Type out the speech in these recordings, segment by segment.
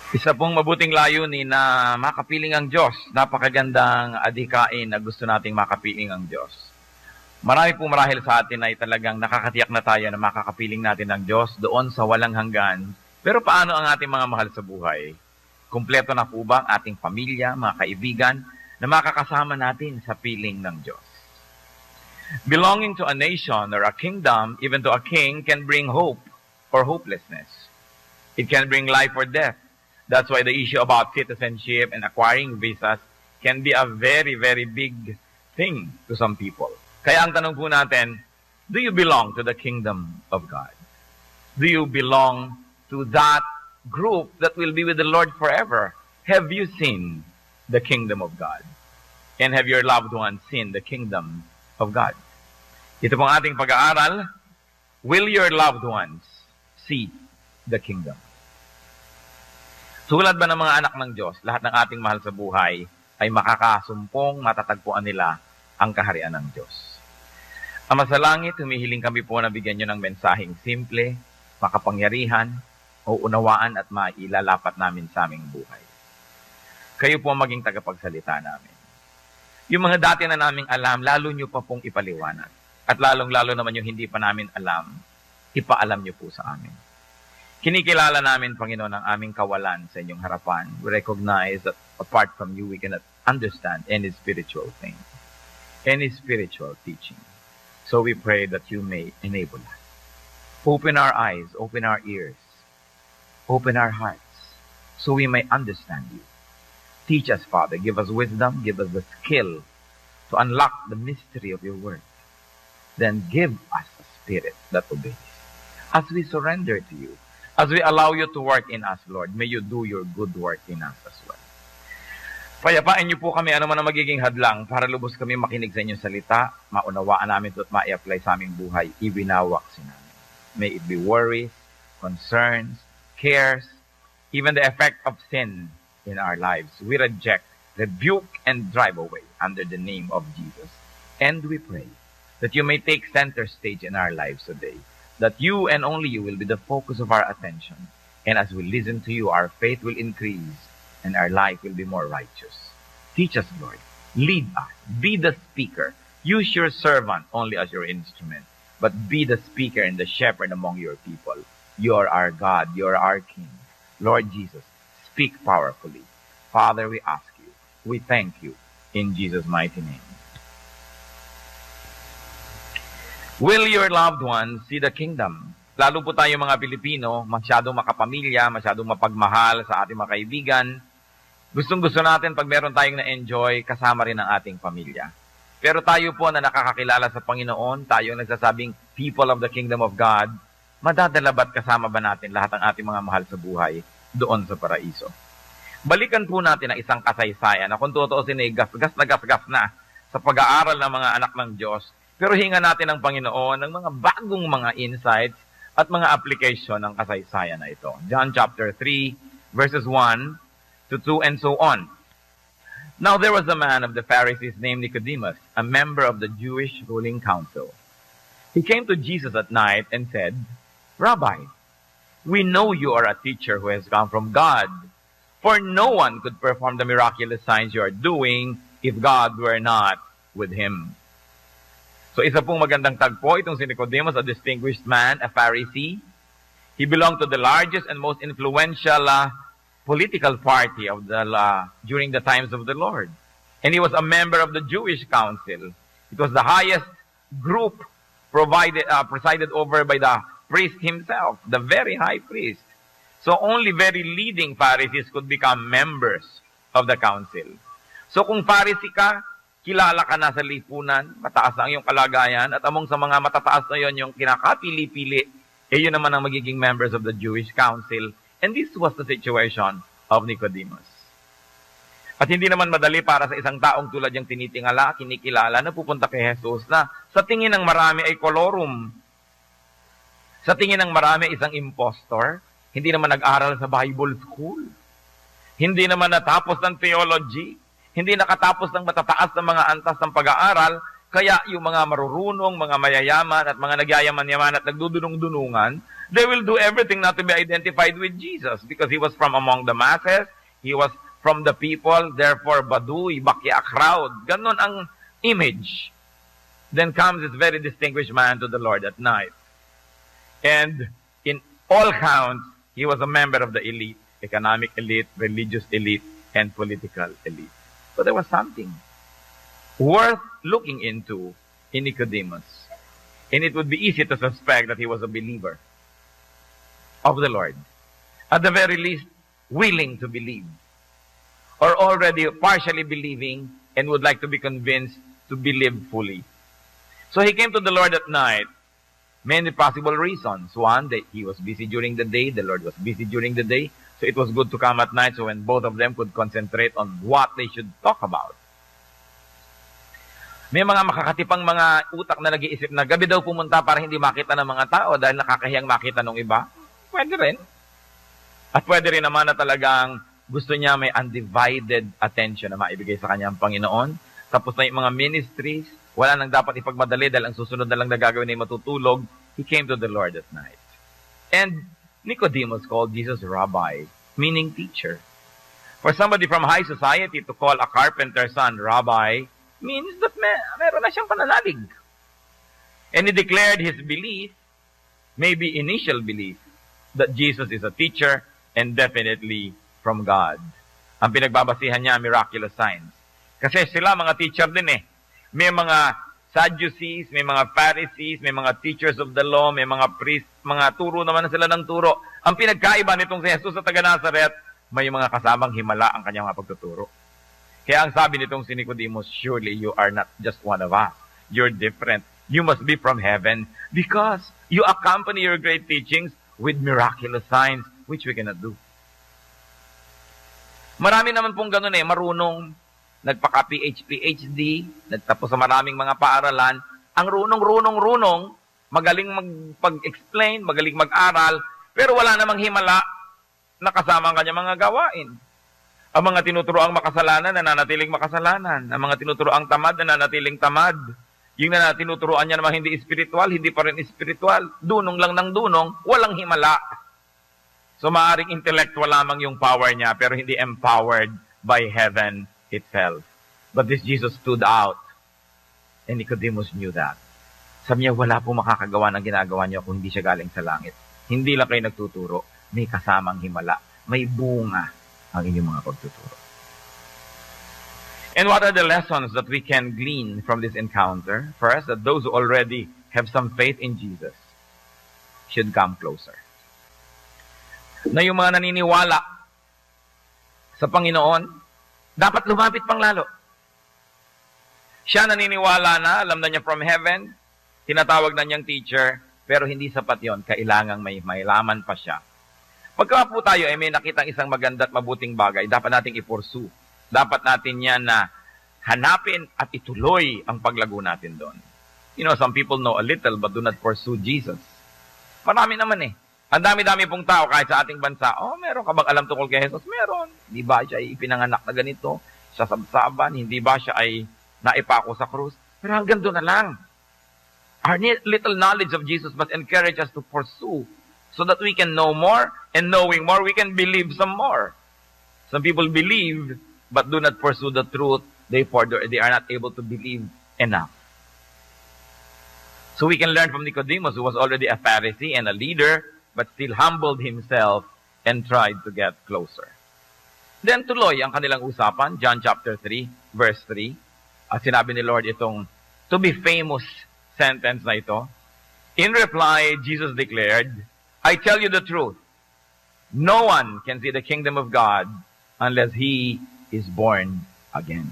Isa pong mabuting layunin na makapiling ang Diyos. Napakagandang adhikain na gusto nating makapiling ang Diyos. Marami pong marahil sa atin ay talagang nakakatiyak na tayo na makakapiling natin ang Diyos doon sa walang hanggan. Pero paano ang ating mga mahal sa buhay? Kumpleto na po ba ang ating pamilya, mga kaibigan, na makakasama natin sa piling ng Diyos? Belonging to a nation or a kingdom, even to a king, can bring hope or hopelessness. It can bring life or death. That's why the issue about citizenship and acquiring visas can be a very, very big thing to some people. Kaya ang tanong po natin, do you belong to the kingdom of God? Do you belong to that group that will be with the Lord forever? Have you seen the kingdom of God? And have your loved ones seen the kingdom of God? Ito pong ating pag-aaral, will your loved ones see the kingdom? Tulad ba ng mga anak ng Diyos, lahat ng ating mahal sa buhay ay makakasumpong, matatagpuan nila ang kaharian ng Diyos. Ama sa langit, humihiling kami po na bigyan nyo ng mensaheng simple, makapangyarihan, uunawaan at mailalapat namin sa aming buhay. Kayo po maging tagapagsalita namin. Yung mga dati na naming alam, lalo nyo pa pong ipaliwanag. At lalong-lalo naman yung hindi pa namin alam, ipaalam nyo po sa amin. Kinikilala namin, Panginoon, ang aming kawalan sa inyong harapan. We recognize that apart from you, we cannot understand any spiritual thing, any spiritual teaching. So we pray that you may enable us. Open our eyes, open our ears, open our hearts, so we may understand you. Teach us, Father. Give us wisdom, give us the skill to unlock the mystery of your word. Then give us a spirit that obeys. As we surrender to you, as we allow you to work in us, Lord, may you do your good work in us as well. Payapain niyo po kami ano man ang magiging hadlang para lubos kami makinig sa inyong salita, maunawaan namin ito at ma-apply sa aming buhay, ibinawak si namin. May it be worries, concerns, cares, even the effect of sin in our lives. We reject, rebuke, and drive away under the name of Jesus. And we pray that you may take center stage in our lives today, that you and only you will be the focus of our attention. And as we listen to you, our faith will increase and our life will be more righteous. Teach us, Lord. Lead us. Be the speaker. Use your servant only as your instrument, but be the speaker and the shepherd among your people. You are our God. You are our King. Lord Jesus, speak powerfully. Father, we ask you. We thank you in Jesus' mighty name. Will your loved ones see the kingdom? Lalo po tayo mga Pilipino, masyadong makapamilya, masyadong mapagmahal sa ating mga kaibigan. Gustong-gusto natin pag meron tayong na-enjoy, kasama rin ang ating pamilya. Pero tayo po na nakakakilala sa Panginoon, tayo nagsasabing people of the kingdom of God, madadala ba't kasama ba natin lahat ng ating mga mahal sa buhay doon sa paraiso? Balikan po natin ang isang kasaysayan na kung tutuusin ay gas na sa pag-aaral ng mga anak ng Diyos. Pero hinga natin ng Panginoon ng mga bagong mga insights at mga application ng kasaysayan na ito. John chapter 3, verses 1 to 2 and so on. Now there was a man of the Pharisees named Nicodemus, a member of the Jewish ruling council. He came to Jesus at night and said, Rabbi, we know you are a teacher who has come from God, for no one could perform the miraculous signs you are doing if God were not with him. So isa pong magandang tagpo itong si Nicodemus, a distinguished man, a Pharisee. He belonged to the largest and most influential political party of the during the times of the Lord. And he was a member of the Jewish council. It was the highest group presided over by the priest himself, the very high priest. So only very leading Pharisees could become members of the council. So kung Pharisee ka, kilala ka na sa lipunan, mataas na ang iyong kalagayan, at among sa mga matataas na yon yung kinakapili-pili, yun naman ang magiging members of the Jewish council. And this was the situation of Nicodemus. At hindi naman madali para sa isang taong tulad yung tinitingala, kinikilala, na pupunta kay Jesus na sa tingin ng marami ay kolorum. Sa tingin ng marami isang impostor, hindi naman nag-aral sa Bible school. Hindi naman natapos ng theology. Hindi nakatapos ng matataas ng mga antas ng pag-aaral, Kaya yung mga marurunong, mga mayayaman, at mga nagyayaman-yaman at nagdudunong-dunungan, they will do everything not to be identified with Jesus because He was from among the masses, He was from the people, therefore baduy, bakya, crowd. Ganon ang image. Then comes this very distinguished man to the Lord at night. And in all counts, he was a member of the elite, economic elite, religious elite, and political elite. So there was something worth looking into in Nicodemus. And it would be easy to suspect that he was a believer of the Lord. At the very least, willing to believe. Or already partially believing and would like to be convinced to believe fully. So he came to the Lord at night. Many possible reasons. One, that he was busy during the day. The Lord was busy during the day. So it was good to come at night so when both of them could concentrate on what they should talk about. May mga makakatipang mga utak na nag-iisip na gabi daw pumunta para hindi makita ng mga tao dahil nakakahiyang makita ng iba. Pwede rin. At pwede rin naman na talagang gusto niya may undivided attention na maibigay sa kanyang Panginoon. Tapos na yung mga ministries, wala nang dapat ipagmadali dahil ang susunod na lang na gagawin ay matutulog. He came to the Lord at night. And Nicodemus called Jesus Rabbi, meaning teacher. For somebody from high society to call a carpenter's son Rabbi means that meron na siyang pananalig. And he declared his belief, maybe initial belief, that Jesus is a teacher and definitely from God. Ang pinagbabasihan niya, miraculous signs. Kasi sila mga teacher din eh. May mga Sadducees, may mga Pharisees, may mga teachers of the law, may mga priests, mga turo naman na sila ng turo. Ang pinagkaiba nitong si Jesus sa taga-Nazaret, may mga kasamang himala ang kanyang mga pagtuturo. Kaya ang sabi nitong si Nicodemus, surely you are not just one of us. You're different. You must be from heaven because you accompany your great teachings with miraculous signs which we cannot do. Marami naman pong ganun eh, marunong, nagpaka-PhD, nagtapos sa maraming mga paaralan, ang runong, magaling magpag-explain, magaling mag-aral, pero wala namang himala na kasama ang kanyang mga gawain. Ang mga tinuturoang makasalanan, nananatiling makasalanan. Ang mga tinuturoang tamad, nananatiling tamad. Yung tinuturoan niya naman hindi espiritual, hindi pa rin espiritual. Dunong lang ng dunong, walang himala. So maaring intellectual lamang yung power niya, pero hindi empowered by heaven itself. But this Jesus stood out. And Nicodemus knew that. Sabi niya, wala po makakagawa ng ginagawa niyo kung hindi siya galing sa langit. Hindi lang kayo nagtuturo, may kasamang himala, may bunga ang inyong mga pagtuturo. And what are the lessons that we can glean from this encounter? First, that those who already have some faith in Jesus should come closer. Na yung mga naniniwala sa Panginoon, dapat lumapit pang lalo. Siya naniniwala na, alam na niya from heaven, tinatawag na niyang teacher, pero hindi sapat yon, kailangang may laman pa siya. Pagka po tayo ay may nakitang isang maganda at mabuting bagay, dapat nating i-pursue. Dapat natin yan na hanapin at ituloy ang paglago natin doon. You know, some people know a little but do not pursue Jesus. Marami naman eh. Ang dami-dami pong tao kahit sa ating bansa, meron ka bang alam tungkol kay Jesus? Meron. Hindi ba siya ay ipinanganak na ganito? Sa sabsaban? Hindi ba siya ay naipako sa krus? Pero hanggang doon na lang. Our little knowledge of Jesus must encourage us to pursue so that we can know more, and knowing more, we can believe some more. Some people believe, but do not pursue the truth. Therefore, they are not able to believe enough. So we can learn from Nicodemus, who was already a Pharisee and a leader, but still humbled himself and tried to get closer. Then tuloy ang kanilang usapan, John chapter 3, verse 3. At sinabi ni Lord itong to be famous sentence na ito. In reply, Jesus declared, I tell you the truth. No one can see the kingdom of God unless he is born again.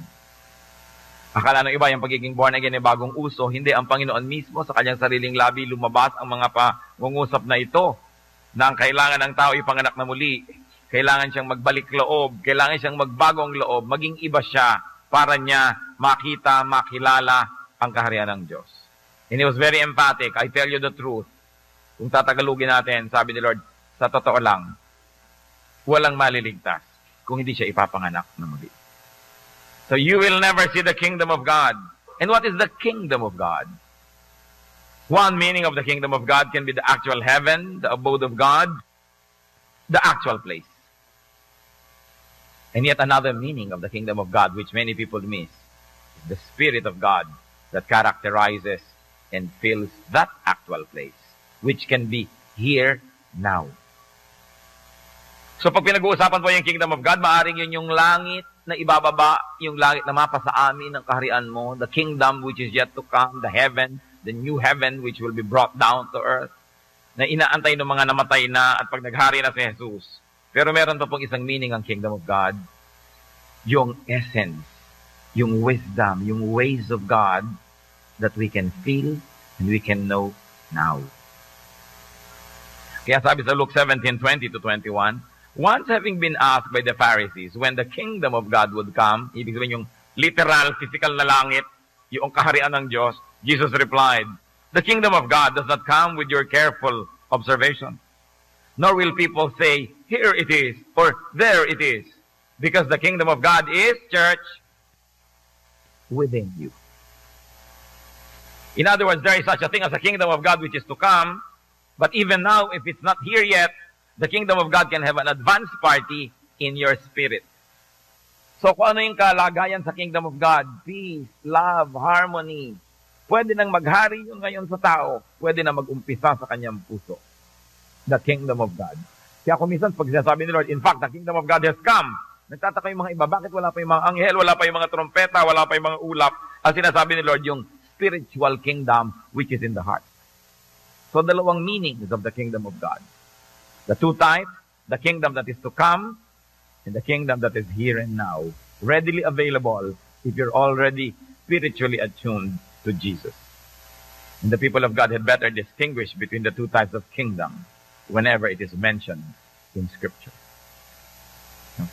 Akala ng iba yung pagiging born again ay bagong uso. Hindi, ang Panginoon mismo sa kanyang sariling labi lumabas ang mga pangungusap na ito na ang kailangan ng tao ipanganak na muli. Kailangan siyang magbalik loob. Kailangan siyang magbagong loob. Maging iba siya para niya makita, makilala ang kaharian ng Diyos. And he was very emphatic. I tell you the truth. Kung tatagalugin natin, sabi ni Lord, sa totoo lang, walang maliligtas kung hindi siya ipapanganak na muli. So you will never see the kingdom of God And what is the kingdom of God? One meaning of the kingdom of God can be the actual heaven, the abode of God, the actual place. And yet another meaning of the kingdom of God, which many people miss, is the Spirit of God that characterizes and fills that actual place, which can be here now. So pag pinag-uusapan po yung kingdom of God, maaaring yun yung langit na ibababa, yung langit na mapa sa amin ng kaharian mo, the kingdom which is yet to come, the heaven, the new heaven which will be brought down to earth, na inaantay ng mga namatay na at pag naghari na si Jesus. Pero meron pa pong isang meaning ang kingdom of God, yung essence, yung wisdom, yung ways of God that we can feel and we can know now. Kaya sabi sa Luke 17:20-21, once having been asked by the Pharisees when the kingdom of God would come, ibig sabihin yung literal, physical na langit, yung kaharian ng Diyos, Jesus replied, the kingdom of God does not come with your careful observation, nor will people say, here it is, or there it is, because the kingdom of God is, church, within you. In other words, there is such a thing as a kingdom of God which is to come, but even now, if it's not here yet, the kingdom of God can have an advance party in your spirit. So kung ano yung kalagayan sa kingdom of God, peace, love, harmony, pwede nang maghari yun ngayon sa tao, pwede na mag-umpisa sa kanyang puso. The kingdom of God. Kaya kung minsan pag sinasabi ni Lord, in fact, the kingdom of God has come, nagtataka yung mga iba, bakit wala pa yung mga anghel, wala pa yung mga trompeta, wala pa yung mga ulap? Ang sinasabi ni Lord, yung spiritual kingdom which is in the heart. So dalawang meanings of the kingdom of God. The two types, the kingdom that is to come, and the kingdom that is here and now, readily available if you're already spiritually attuned to Jesus. And the people of God had better distinguish between the two types of kingdom whenever it is mentioned in Scripture.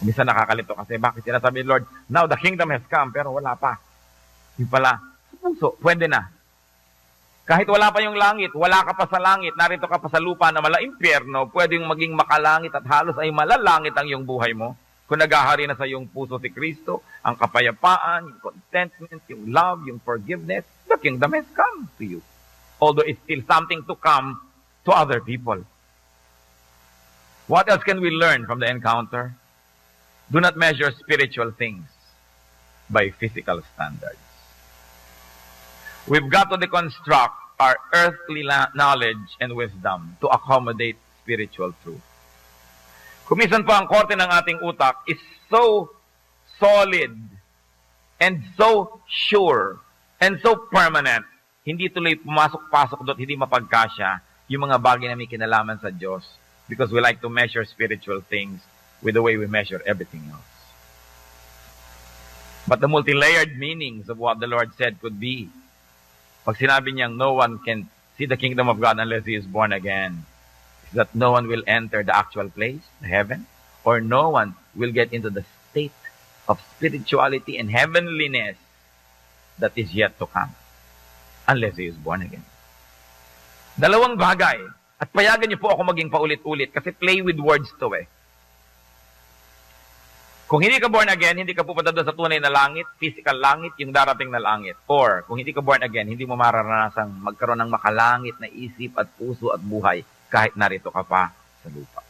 Minsan nakakalito kasi bakit sinasabi ni Lord, now the kingdom has come, pero wala pa. Yung pala, sa puso, pwede na. Kahit wala pa yung langit, wala ka pa sa langit, narito ka pa sa lupa na mala-impyerno, pwedeng maging makalangit at halos ay malalangit ang iyong buhay mo. Kung naghahari na sa iyong puso si Kristo, ang kapayapaan, yung contentment, yung love, yung forgiveness, the kingdom has come to you. Although it's still something to come to other people. What else can we learn from the encounter? Do not measure spiritual things by physical standards. We've got to deconstruct our earthly knowledge and wisdom to accommodate spiritual truth. Kumisan po ang korte ng ating utak is so solid and so sure and so permanent. Hindi tuloy pumasok-pasok doon, hindi mapagkasya yung mga bagay na may kinalaman sa Diyos because we like to measure spiritual things with the way we measure everything else. But the multi-layered meanings of what the Lord said could be, pag sinabi niyang no one can see the kingdom of God unless he is born again, is that no one will enter the actual place, the heaven, or no one will get into the state of spirituality and heavenliness that is yet to come unless he is born again. Dalawang bagay. At payagan niyo po ako maging paulit-ulit kasi play with words to eh. Kung hindi ka born again, hindi ka pupunta doon sa tunay na langit, physical langit, yung darating na langit. Or, kung hindi ka born again, hindi mo mararanasang magkaroon ng makalangit na isip at puso at buhay kahit narito ka pa sa lupa.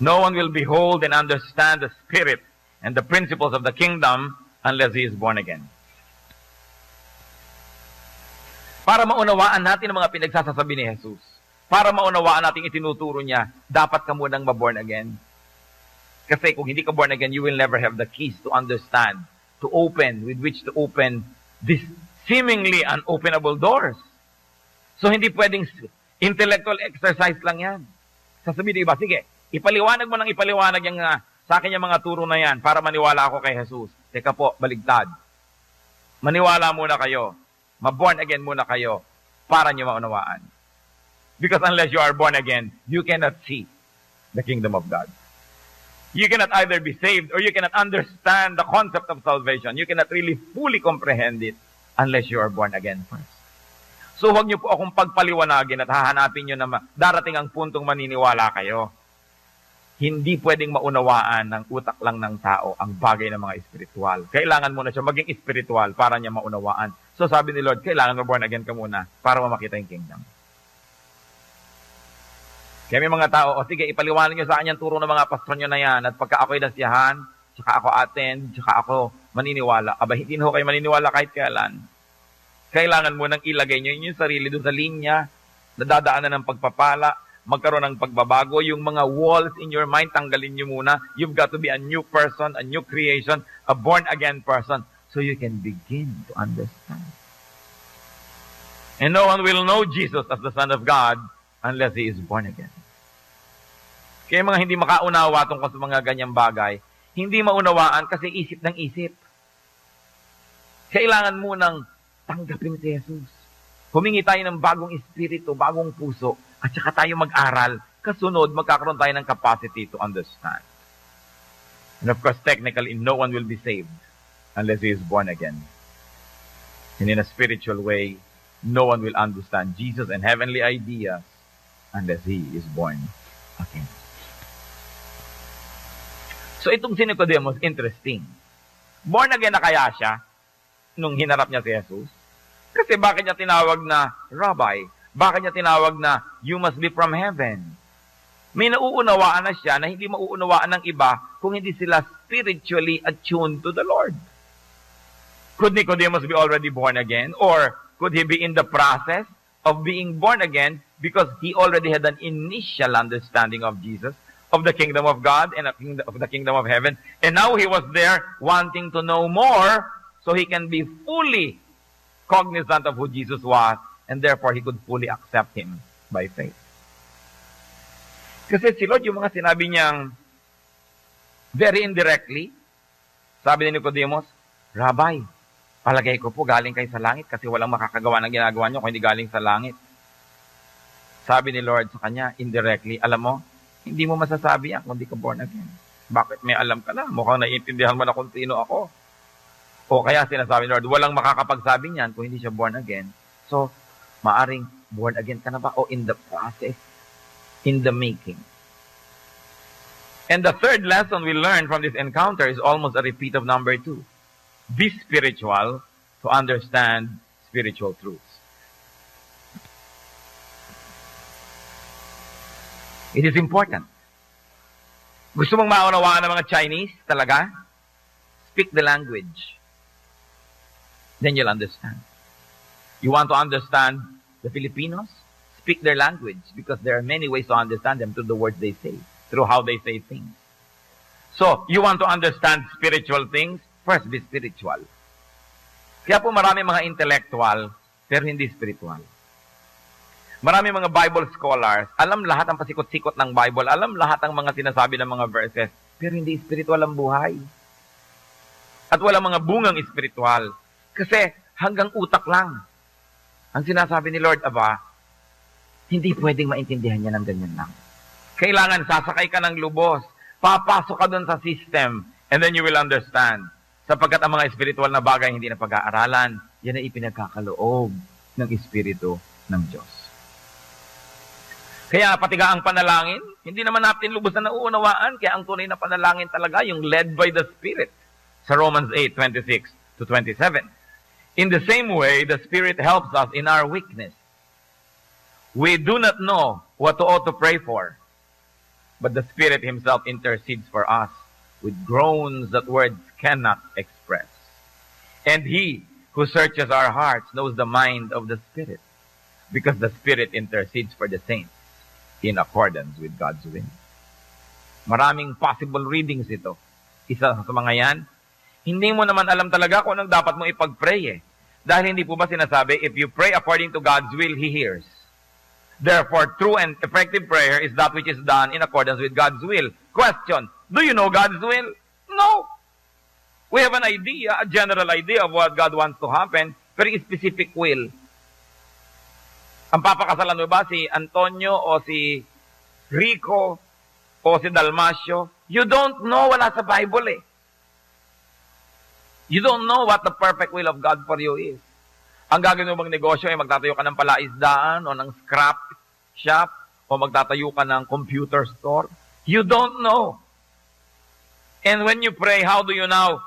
No one will behold and understand the spirit and the principles of the kingdom unless he is born again. Para maunawaan natin ang mga pinagsasasabi ni Jesus, para maunawaan natin itinuturo niya, dapat ka munang ma-born again. Kasi kung hindi ka born again, you will never have the keys to understand, to open, with which to open these seemingly unopenable doors. So hindi pwedeng intellectual exercise lang yan. Sasabihin, diba, sige, ipaliwanag mo ng ipaliwanag yung, sa akin yung mga turo na yan para maniwala ako kay Jesus. Teka po, baligtad. Maniwala muna kayo. Ma-born again muna kayo para nyo maunawaan. Because unless you are born again, you cannot see the kingdom of God. You cannot either be saved or you cannot understand the concept of salvation. You cannot really fully comprehend it unless you are born again first. So huwag niyo po akong pagpaliwanagin at hahanapin niyo na darating ang puntong maniniwala kayo. Hindi pwedeng maunawaan ng utak lang ng tao ang bagay ng mga espiritual. Kailangan mo na siya maging espiritual para niya maunawaan So sabi ni Lord, kailangan mo born again ka muna para makita yung kingdom. Kaya may mga tao, o sige, ipaliwanag nyo sa akin yung turo ng mga pastor nyo na yan, at pagka ako'y nasiyahan, tsaka ako attend, tsaka ako maniniwala. Aba, hindi na ho kayo maniniwala kahit kailan. Kailangan mo nang ilagay nyo yung sarili doon sa linya, nadadaanan ng pagpapala, magkaroon ng pagbabago, yung mga walls in your mind, tanggalin nyo muna. You've got to be a new person, a new creation, a born-again person, so you can begin to understand. And no one will know Jesus as the Son of God unless he is born again. Kaya mga hindi makaunawa tungkol sa mga ganyang bagay, hindi maunawaan kasi isip ng isip. Kailangan mo nang tanggapin si Jesus. Humingi tayo ng bagong espiritu, bagong puso, at saka tayo mag-aral. Kasunod, magkakaroon tayo ng capacity to understand. And of course, technically, no one will be saved unless he is born again. And in a spiritual way, no one will understand Jesus and heavenly ideas unless he is born again. So itong si Nicodemus, interesting. Born again na kaya siya nung hinarap niya si Jesus? Kasi bakit niya tinawag na Rabbi? Bakit niya tinawag na you must be from heaven? May nauunawaan na siya na hindi mauunawaan ng iba kung hindi sila spiritually attuned to the Lord. Could Nicodemus be already born again? Or could he be in the process of being born again because he already had an initial understanding of Jesus, of the kingdom of God, and of the kingdom of heaven. And now he was there wanting to know more so he can be fully cognizant of who Jesus was, and therefore he could fully accept him by faith. Kasi si Lord, yung mga sinabi niyang very indirectly, sabi ni Nicodemus, Rabbi, palagay ko po galing kayo sa langit kasi walang makakagawa ng ginagawa niyo kung hindi galing sa langit. Sabi ni Lord sa kanya, indirectly, alam mo, hindi mo masasabi yan kung hindi ka born again. Bakit may alam ka na? Mukhang naiintindihan mo na kung sino ako. O kaya sinasabi ni Lord, walang makakapagsabi niyan kung hindi siya born again. So, maaring born again ka na ba? O in the process, in the making. And the third lesson we learn from this encounter is almost a repeat of number 2. Be spiritual to understand spiritual truths. It is important. Gusto mong maunawaan ng mga Chinese talaga? Speak the language. Then you'll understand. You want to understand the Filipinos? Speak their language because there are many ways to understand them through the words they say, through how they say things. So, you want to understand spiritual things? First, be spiritual. Kaya po marami mga intellectual, pero hindi spiritual. Marami mga Bible scholars, alam lahat ang pasikot-sikot ng Bible, alam lahat ang mga sinasabi ng mga verses, pero hindi spiritual ang buhay. At walang mga bungang spiritual. Kasi hanggang utak lang. Ang sinasabi ni Lord, aba, hindi pwedeng maintindihan niya ng ganyan lang. Kailangan sasakay ka ng lubos, papasok ka dun sa system, and then you will understand. Sapagkat ang mga spiritual na bagay hindi na pag-aaralan, yan ay ipinagkakaloob ng Espiritu ng Diyos. Kaya pati ang panalangin, hindi naman natin lubos na nauunawaan, kaya ang tunay na panalangin talaga, yung led by the Spirit. Sa Romans 8:26-27. In the same way, the Spirit helps us in our weakness. We do not know what to ought to pray for, but the Spirit Himself intercedes for us with groans that words cannot express. And He who searches our hearts knows the mind of the Spirit, because the Spirit intercedes for the saints in accordance with God's will. Maraming possible readings ito. Isa sa mga yan, hindi mo naman alam talaga kung anong dapat mo ipag-pray eh. Dahil hindi po ba sinasabi, if you pray according to God's will, He hears. Therefore, true and effective prayer is that which is done in accordance with God's will. Question, do you know God's will? No. We have an idea, a general idea of what God wants to happen, pero specific will. Ang papakasalan mo ba si Antonio o si Rico o si Dalmasio? You don't know, wala sa Bible eh. You don't know what the perfect will of God for you is. Ang gagawin mo bang negosyo ay magtatayo ka ng palaisdaan o ng scrap shop o magtatayo ka ng computer store? You don't know. And when you pray, how do you now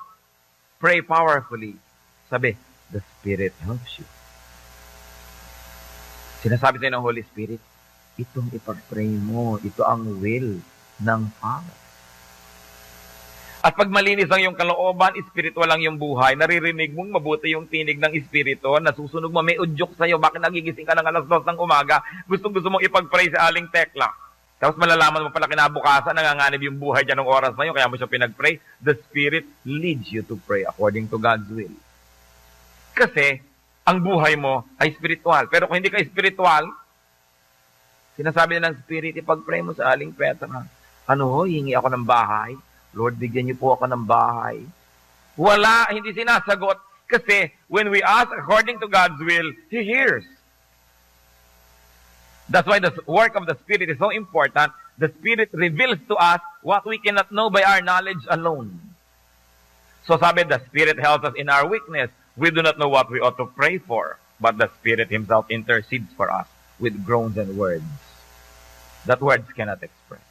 pray powerfully? Sabi, the Spirit helps you. Sinasabi sa'yo ng Holy Spirit, itong ipag-pray mo, ito ang will ng Father. At pag malinis ang iyong kalooban, spiritual lang yung buhay, naririnig mong mabuti yung tinig ng Espiritu, nasusunog mo, may udyok sa'yo, bakit nagigising ka ng alas 2 ng umaga, gusto mong ipag-pray sa Aling Tekla. Tapos malalaman mo pala kinabukasan, nanganganib yung buhay dyan ng oras na yun, kaya mo siya pinag-pray. The Spirit leads you to pray according to God's will. Kasi, ang buhay mo ay spiritual. Pero kung hindi ka spiritual, sinasabi na ng Spirit, ipag-pray mo sa Aling Petra. Hingi ako ng bahay. Lord, bigyan niyo po ako ng bahay. Wala, hindi sinasagot. Kasi when we ask according to God's will, He hears. That's why the work of the Spirit is so important. The Spirit reveals to us what we cannot know by our knowledge alone. So sabi, the Spirit helps us in our weakness. We do not know what we ought to pray for, but the Spirit Himself intercedes for us with groans and words that words cannot express.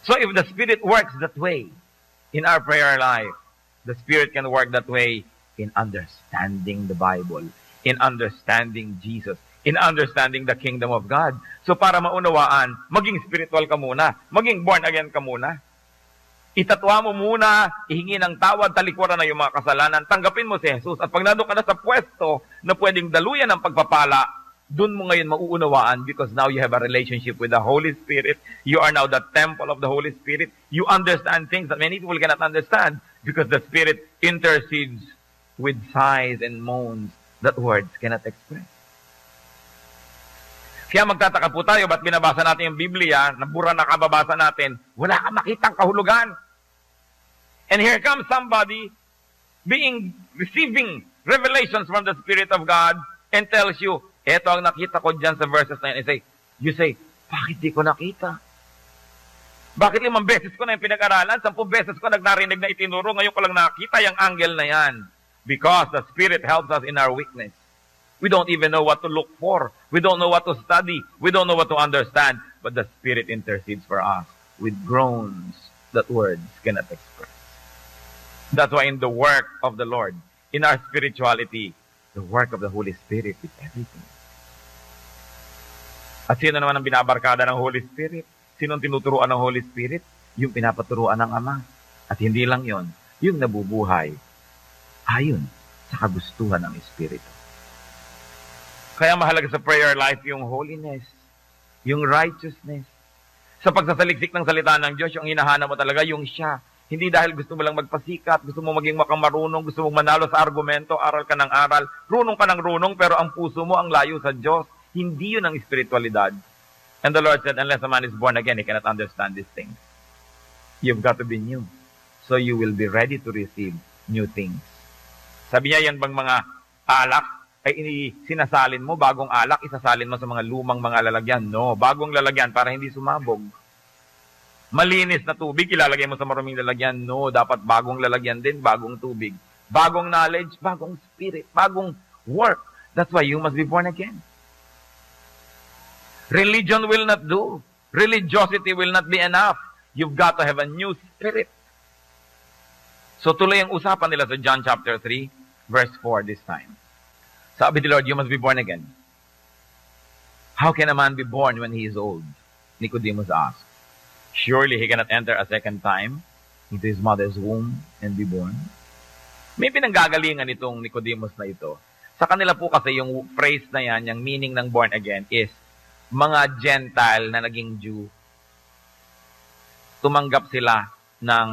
So if the Spirit works that way in our prayer life, the Spirit can work that way in understanding the Bible, in understanding Jesus, in understanding the kingdom of God. So para maunawaan, maging spiritual ka muna, maging born again ka muna. Itatwa mo muna, ihingi ng tawad, talikuran na yung mga kasalanan, tanggapin mo si Jesus. At pag nandun ka na sa pwesto na pwedeng daluyan ng pagpapala, dun mo ngayon mauunawaan because now you have a relationship with the Holy Spirit. You are now the temple of the Holy Spirit. You understand things that many people cannot understand because the Spirit intercedes with sighs and moans that words cannot express. Kaya magtataka po tayo, ba't binabasa natin yung Biblia, nabura na kababasa natin, wala kang makitang kahulugan. And here comes somebody receiving revelations from the Spirit of God and tells you, eto ang nakita ko dyan sa verses na yan. You say, bakit di ko nakita? Bakit 5 beses ko na yung pinag-aralan? 10 beses ko narinig na itinuro, ngayon ko lang nakita yung angle na yan. Because the Spirit helps us in our weakness. We don't even know what to look for. We don't know what to study. We don't know what to understand. But the Spirit intercedes for us with groans that words cannot express. That's why in the work of the Lord, in our spirituality, the work of the Holy Spirit is everything. At sino naman ang binabarkada ng Holy Spirit? Sino ang tinuturuan ng Holy Spirit? Yung pinapaturuan ng Ama. At hindi lang yon, yung nabubuhay ayon sa kagustuhan ng Espiritu. Kaya mahalaga sa prayer life yung holiness, yung righteousness. Sa pagsasaliksik ng salita ng Diyos, yung hinahanap mo talaga yung siya. Hindi dahil gusto mo lang magpasikat, gusto mo maging makamarunong, gusto mo manalo sa argumento, aral ka ng aral, runong ka ng runong, pero ang puso mo ang layo sa Diyos. Hindi yun ang espiritualidad. And the Lord said, unless a man is born again, he cannot understand these things. You've got to be new. So you will be ready to receive new things. Sabi niya, yan bang mga alak ay sinasalin mo, bagong alak, isasalin mo sa mga lumang mga lalagyan? No, bagong lalagyan para hindi sumabog. Malinis na tubig, ilalagay mo sa maruming lalagyan? No, dapat bagong lalagyan din, bagong tubig. Bagong knowledge, bagong spirit, bagong work. That's why you must be born again. Religion will not do. Religiosity will not be enough. You've got to have a new spirit. So tuloy ang usapan nila sa John chapter 3, verse 4 this time. Sabi ni Lord, you must be born again. How can a man be born when he is old? Nicodemus asked. Surely he cannot enter a second time into his mother's womb and be born. May pinanggagalingan itong Nicodemus na ito. Sa kanila po kasi yung phrase na yan, yung meaning ng born again is mga Gentile na naging Jew. Tumanggap sila ng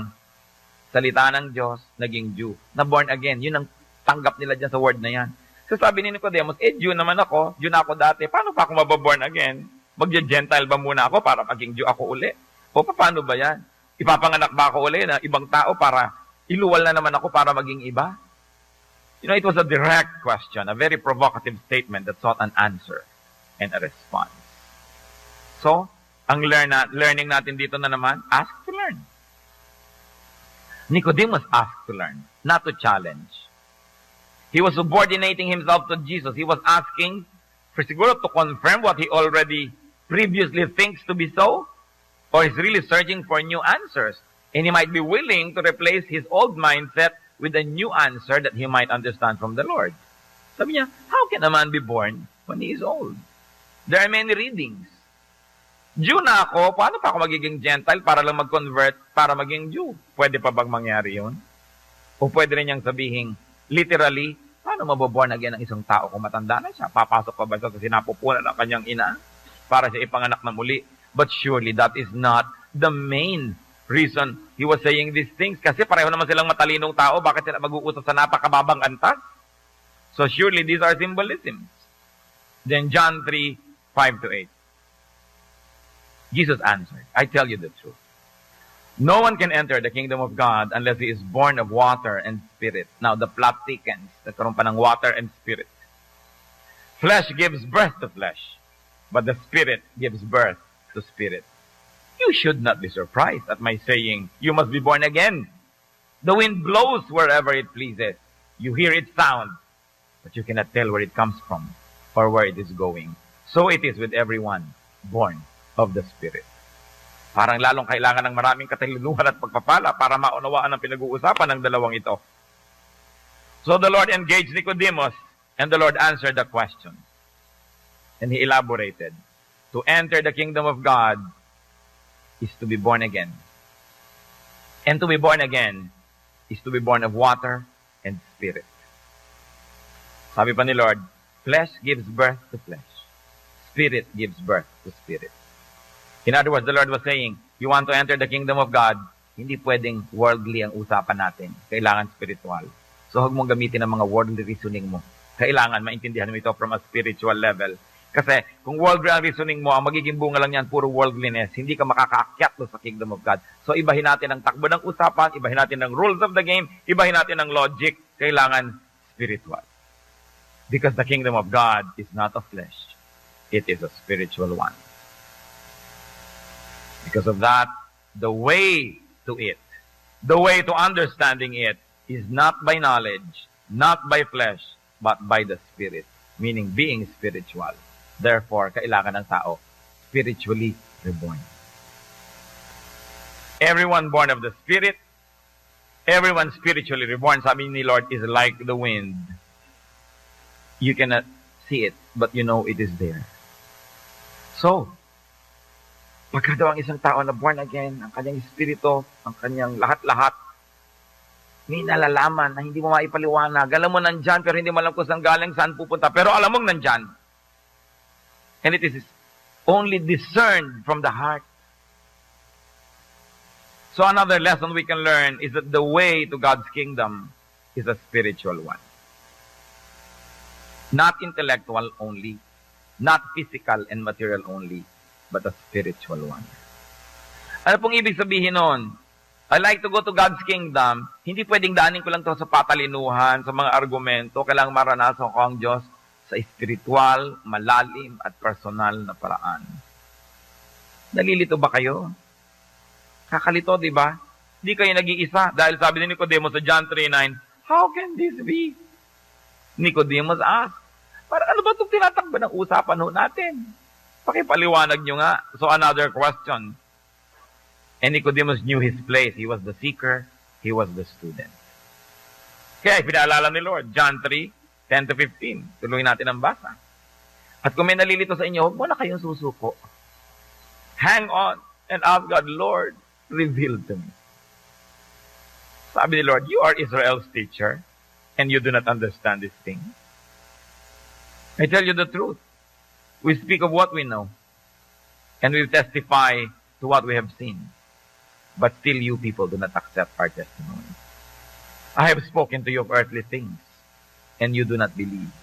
salita ng Diyos, naging Jew. Na born again, yun ang tanggap nila dyan sa word na yan. So sabi ni Nicodemus, Jew naman ako, Jew na ako dati, paano pa ako mababorn again? Magja-Gentile ba muna ako para maging Jew ako uli? O paano ba yan? Ipapanganak ba ako uli na ibang tao para iluwal na naman ako para maging iba? You know, it was a direct question, a very provocative statement that sought an answer and a response. So, ang learning natin dito na naman, ask to learn. Nicodemus asked to learn, not to challenge. He was subordinating himself to Jesus. He was asking for siguro to confirm what he already previously thinks to be so, or he's really searching for new answers. And he might be willing to replace his old mindset with a new answer that he might understand from the Lord. Sabi niya, how can a man be born when he is old? There are many readings. Jew na ako, paano pa ako magiging Gentile para lang mag-convert para maging Jew? Pwede pa bang mangyari yun? O pwede rin niyang sabihin, literally, paano maboborn again ang isang tao kung matanda na siya? Papasok pa ba siya sa sinapupunan ng kanyang ina para siya ipanganak na muli? But surely that is not the main reason he was saying these things. Kasi pareho naman silang matalinong tao, bakit sila mag-uusap sa napakababang antas? So surely these are symbolisms. Then John 3, 5-8. Jesus answered, I tell you the truth. No one can enter the kingdom of God unless he is born of water and spirit. Now, the plot thickens. Nagkaroon pa ng water and spirit. Flesh gives birth to flesh, but the spirit gives birth to spirit. You should not be surprised at my saying, you must be born again. The wind blows wherever it pleases. You hear its sound, but you cannot tell where it comes from or where it is going. So it is with everyone born of the Spirit. Parang lalong kailangan ng maraming katalinuhan at pagpapala para maunawaan ang pinag-uusapan ng dalawang ito. So the Lord engaged Nicodemus, and the Lord answered the question. And he elaborated, to enter the kingdom of God is to be born again. And to be born again is to be born of water and spirit. Sabi pa ni Lord, flesh gives birth to flesh. Spirit gives birth to spirit. In other words, the Lord was saying, you want to enter the kingdom of God, hindi pwedeng worldly ang usapan natin. Kailangan spiritual. So huwag mong gamitin ang mga worldly reasoning mo. Kailangan maintindihan mo ito from a spiritual level. Kasi kung worldly ang reasoning mo, ang magiging bunga lang yan, puro worldliness. Hindi ka makakaakyat sa kingdom of God. So ibahin natin ang takbo ng usapan, ibahin natin ang rules of the game, ibahin natin ang logic. Kailangan spiritual. Because the kingdom of God is not of flesh. It is a spiritual one. Because of that, the way to it, the way to understanding it, is not by knowledge, not by flesh, but by the Spirit. Meaning being spiritual. Therefore, kailangan ng tao spiritually reborn. Everyone born of the Spirit, everyone spiritually reborn, sabi ni Lord, is like the wind. You cannot see it, but you know it is there. So, pagka daw ang isang tao na born again, ang kanyang espiritu, ang kanyang lahat-lahat, may nalalaman na hindi mo maipaliwanag. Alam mo nandyan, pero hindi mo alam kung saan galing, saan pupunta. Pero alam mong nandyan. And it is only discerned from the heart. So another lesson we can learn is that the way to God's kingdom is a spiritual one. Not intellectual only, not physical and material only, but a spiritual one. Ano pong ibig sabihin nun? I like to go to God's kingdom. Hindi pwedeng daanin ko lang to sa patalinuhan, sa mga argumento. Kailangang maranasan ko ang Diyos sa espiritual, malalim, at personal na paraan. Nalilito ba kayo? Kakalito, di ba? Hindi kayo nag-iisa. Dahil sabi ni Nicodemus sa John 3:9, how can this be? Nicodemus asked, ano ba itong tinatakbo ng usapan ho natin? Pakipaliwanag nyo nga. So another question. And Nicodemus knew his place. He was the seeker. He was the student. Kaya pinaalala ni Lord, John 3:10-15. Tuloy natin ang basa. At kung may nalilito sa inyo, huwag mo na kayong susuko. Hang on and ask God, Lord, reveal to me. Sabi ni Lord, you are Israel's teacher and you do not understand these things. I tell you the truth. We speak of what we know, and we testify to what we have seen. But still you people do not accept our testimony. I have spoken to you of earthly things, and you do not believe.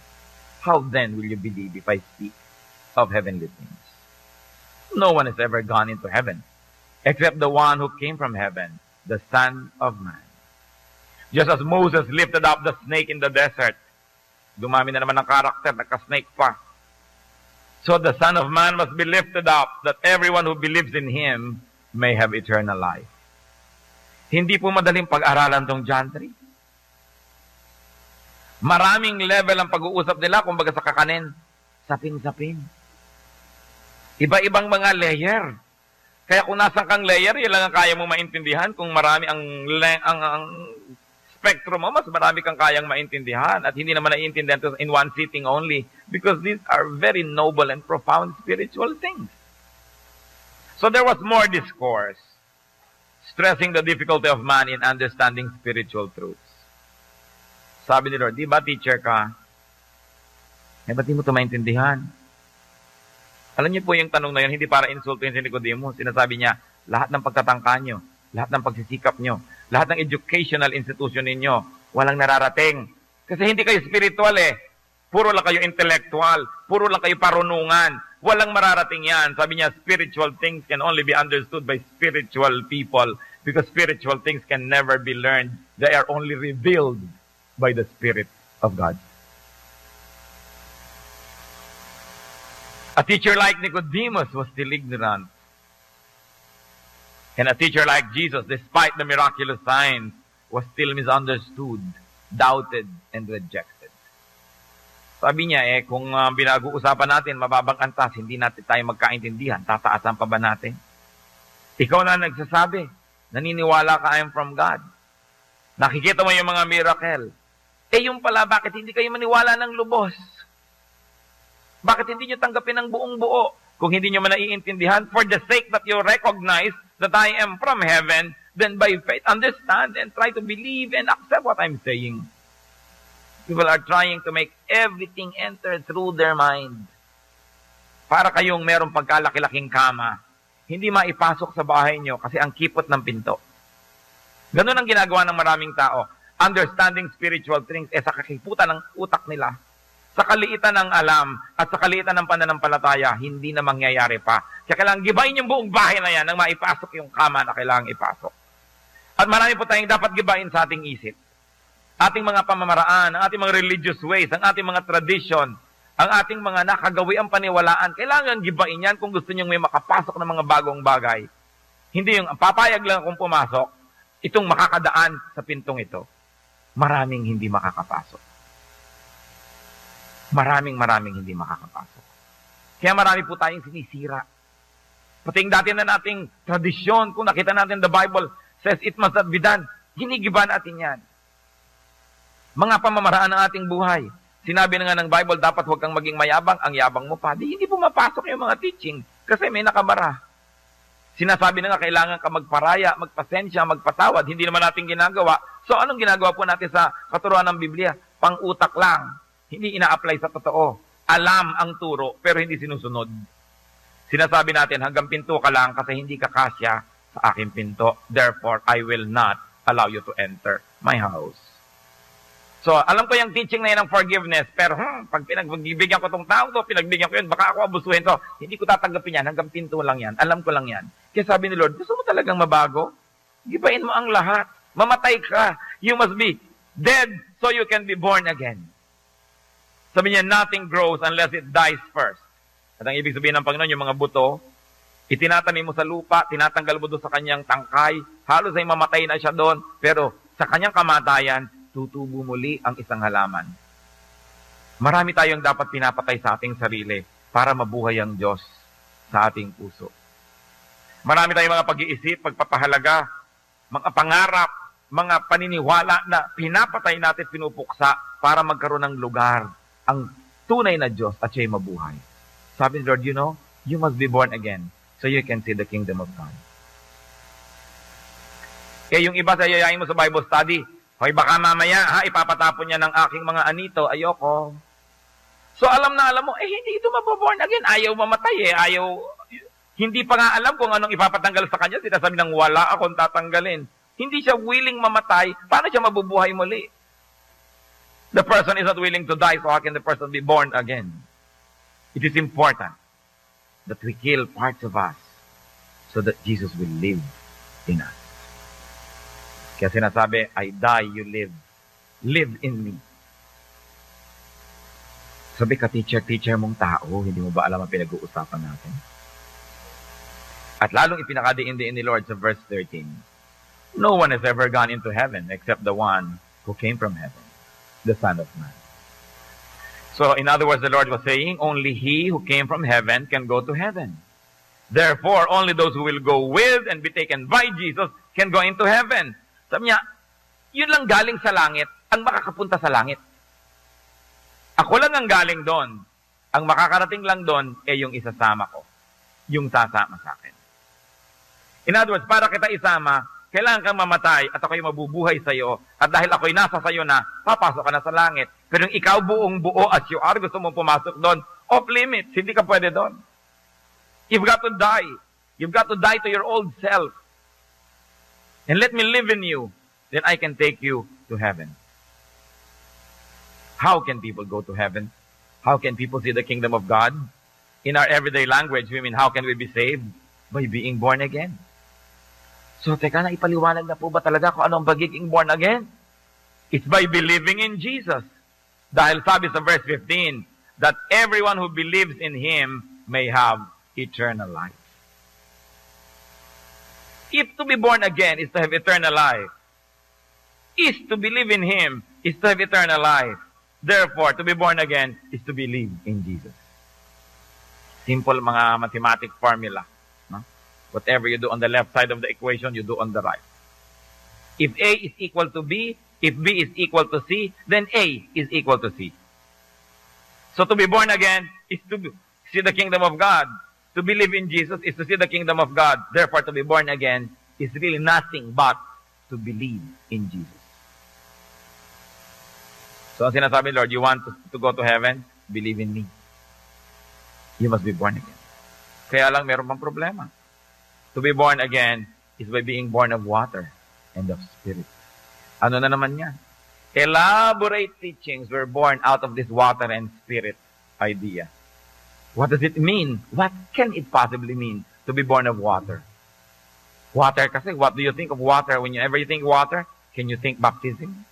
How then will you believe if I speak of heavenly things? No one has ever gone into heaven, except the one who came from heaven, the Son of Man. Just as Moses lifted up the snake in the desert, dumami na naman ang karakter, nagka-snake pa. So the Son of Man must be lifted up, that everyone who believes in Him may have eternal life. Hindi po madaling pag-aralan tong John 3. Maraming level ang pag-uusap nila, kumbaga sa kakanin, sapin-sapin. Iba-ibang mga layer. Kaya kung nasan kang layer, yun lang ang kaya mo maintindihan. Kung marami ang spectrum mo, mas marami kang kayang maintindihan. At hindi naman naiintindihan to in one sitting only. Because these are very noble and profound spiritual things. So there was more discourse, stressing the difficulty of man in understanding spiritual truths. Sabi ni Lord, di ba teacher ka? Ba't di mo ito maintindihan? Alam niyo po yung tanong na yun, hindi para insultuhin si Nicodemus. Sinasabi niya, lahat ng pagtatangka nyo, lahat ng pagsisikap nyo, lahat ng educational institution ninyo, walang nararating. Kasi hindi kayo spiritual eh. Puro lang kayo intellectual. Puro lang kayo parunungan. Walang mararating yan. Sabi niya, spiritual things can only be understood by spiritual people because spiritual things can never be learned. They are only revealed by the Spirit of God. A teacher like Nicodemus was still ignorant. And a teacher like Jesus, despite the miraculous signs, was still misunderstood, doubted, and rejected. Sabi niya, kung pinag-uusapan natin, mababang antas, hindi natin tayo magkaintindihan, tataasan pa ba natin? Ikaw na nagsasabi, naniniwala ka, I am from God. Nakikita mo yung mga miracle. Yung pala, bakit hindi kayo maniwala ng lubos? Bakit hindi nyo tanggapin ng buong buo? Kung hindi nyo man naiintindihan, for the sake that you recognize that I am from heaven, then by faith, understand and try to believe and accept what I'm saying. People are trying to make everything enter through their mind. Para kayong merong pagkalaki-laking kama, hindi maipasok sa bahay nyo kasi ang kipot ng pinto. Ganun ang ginagawa ng maraming tao. Understanding spiritual things sa kakiputan ng utak nila. Sa kaliitan ng alam at sa kaliitan ng pananampalataya, hindi na mangyayari pa. Kaya kailangan gibayin yung buong bahay na yan nang maipasok yung kama na kailangan ipasok. At marami po tayong dapat gibayin sa ating isip. Ating mga pamamaraan, ang ating mga religious ways, ang ating mga tradition, ang ating mga nakagawiang paniwalaan, kailangan gibain yan kung gusto nyo may makapasok ng mga bagong bagay. Hindi yung papayag lang kung pumasok, itong makakadaan sa pintong ito. Maraming hindi makakapasok. Maraming hindi makakapasok. Kaya marami po tayong sinisira. Pating dati na nating tradisyon, kung nakita natin the Bible says it must not be done, hinigiba natin yan. Mga pamamaraan ng ating buhay. Sinabi na nga ng Bible, dapat huwag kang maging mayabang, ang yabang mo pa. Hindi pumapasok yung mga teaching kasi may nakabara. Sinasabi na nga, kailangan ka magparaya, magpasensya, magpatawad. Hindi naman natin ginagawa. So, anong ginagawa po natin sa katuruan ng Biblia? Pang-utak lang. Hindi ina-apply sa totoo. Alam ang turo, pero hindi sinusunod. Sinasabi natin, hanggang pinto ka lang kasi hindi ka kasya sa aking pinto. Therefore, I will not allow you to enter my house. So, alam ko yung teaching na yun ng forgiveness, pero pag pinagbigyan ko tong tao to, pinagbigyan ko yun, baka ako abusuhin to. Hindi ko tatanggapin yan, hanggang pinto lang yan. Alam ko lang yan. Kaya sabi ni Lord, gusto mo talagang mabago? Gibain mo ang lahat. Mamatay ka. You must be dead so you can be born again. Sabi niya, nothing grows unless it dies first. At ang ibig sabihin ng Panginoon, yung mga buto, itinatanim mo sa lupa, tinatanggal mo doon sa kanyang tangkay, halos ay mamatay na siya doon, pero sa kanyang kamatayan, tutubo muli ang isang halaman. Marami tayong dapat pinapatay sa ating sarili para mabuhay ang Diyos sa ating puso. Marami tayong mga pag-iisip, pagpapahalaga, mga pangarap, mga paniniwala na pinapatay natin, pinupuksa para magkaroon ng lugar ang tunay na Diyos at siya'y mabuhay. Sabi ni Lord, you know, you must be born again so you can see the kingdom of God. Kaya yung iba sa yayain mo sa Bible study, hoy, baka mamaya, ipapatapon niya ng aking mga anito. Ayoko. So, alam mo, hindi ito mababorn again. Ayaw mamatay hindi pa nga alam kung anong ipapatanggal sa kanya. Sinasabi ng wala akong tatanggalin. Hindi siya willing mamatay. Paano siya mabubuhay muli? The person is not willing to die, so how can the person be born again? It is important that we kill parts of us so that Jesus will live in us. Kaya sinasabi, I die, you live. Live in me. Sabi ka, teacher mong tao, hindi mo ba alam ang pinag-uusapan natin? At lalong ipinakadiin-diin ni Lord sa verse 13, no one has ever gone into heaven except the one who came from heaven, the Son of Man. So, in other words, the Lord was saying, only he who came from heaven can go to heaven. Therefore, only those who will go with and be taken by Jesus can go into heaven. Sabi niya, yun lang galing sa langit ang makakapunta sa langit. Ako lang ang galing doon. Ang makakarating lang doon ay yung isasama ko. Yung sasama sa akin. In other words, para kita isama, kailangan kang mamatay at ako'y mabubuhay sa iyo. At dahil ako'y nasa sa iyo na, papasok ka na sa langit. Pero yung ikaw buong buo as you are, gusto mong pumasok doon, off limits, hindi ka pwede doon. You've got to die. You've got to die to your old self. And let me live in you. Then I can take you to heaven. How can people go to heaven? How can people see the kingdom of God? In our everyday language, we mean, how can we be saved? By being born again. So, teka na, ipaliwanag na po ba talaga kung anong pagiging born again? It's by believing in Jesus. Dahil sabi sa verse 15, that everyone who believes in Him may have eternal life. If to be born again is to have eternal life, is to believe in Him is to have eternal life. Therefore, to be born again is to believe in Jesus. Simple mga mathematic formula. No? Whatever you do on the left side of the equation, you do on the right. If A is equal to B, if B is equal to C, then A is equal to C. So to be born again is to see the kingdom of God. To believe in Jesus is to see the kingdom of God. Therefore, to be born again is really nothing but to believe in Jesus. So, ang sinasabi, Lord, you want to go to heaven? Believe in me. You must be born again. Kaya lang, meron pang problema. To be born again is by being born of water and of spirit. Ano na naman yan? Elaborate teachings were born out of this water and spirit idea. What does it mean? What can it possibly mean to be born of water? Water kasi, what do you think of water? Whenever you think water, can you think baptism?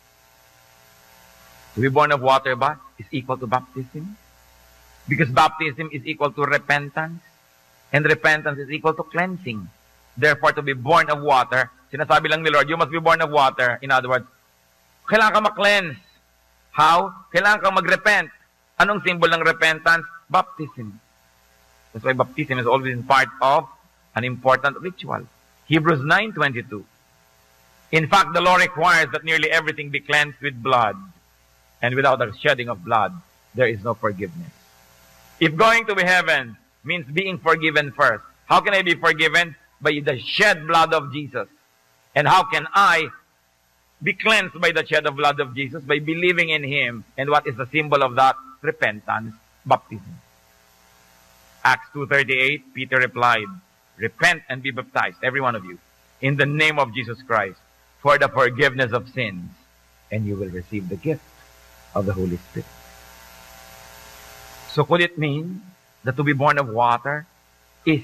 To be born of water ba is equal to baptism? Because baptism is equal to repentance. And repentance is equal to cleansing. Therefore, to be born of water, sinasabi lang ni Lord, you must be born of water. In other words, kailangan ka ma-cleanse. How? Kailangan ka mag-repent. Anong symbol ng repentance? Baptism. That's why baptism is always part of an important ritual. Hebrews 9:22. In fact, the law requires that nearly everything be cleansed with blood. And without the shedding of blood, there is no forgiveness. If going to heaven means being forgiven first, how can I be forgiven? By the shed blood of Jesus. And how can I be cleansed by the shed of blood of Jesus? By believing in Him. And what is the symbol of that? Repentance, baptism. Acts 2:38, Peter replied, repent and be baptized, every one of you, in the name of Jesus Christ, for the forgiveness of sins, and you will receive the gift of the Holy Spirit. So could it mean that to be born of water is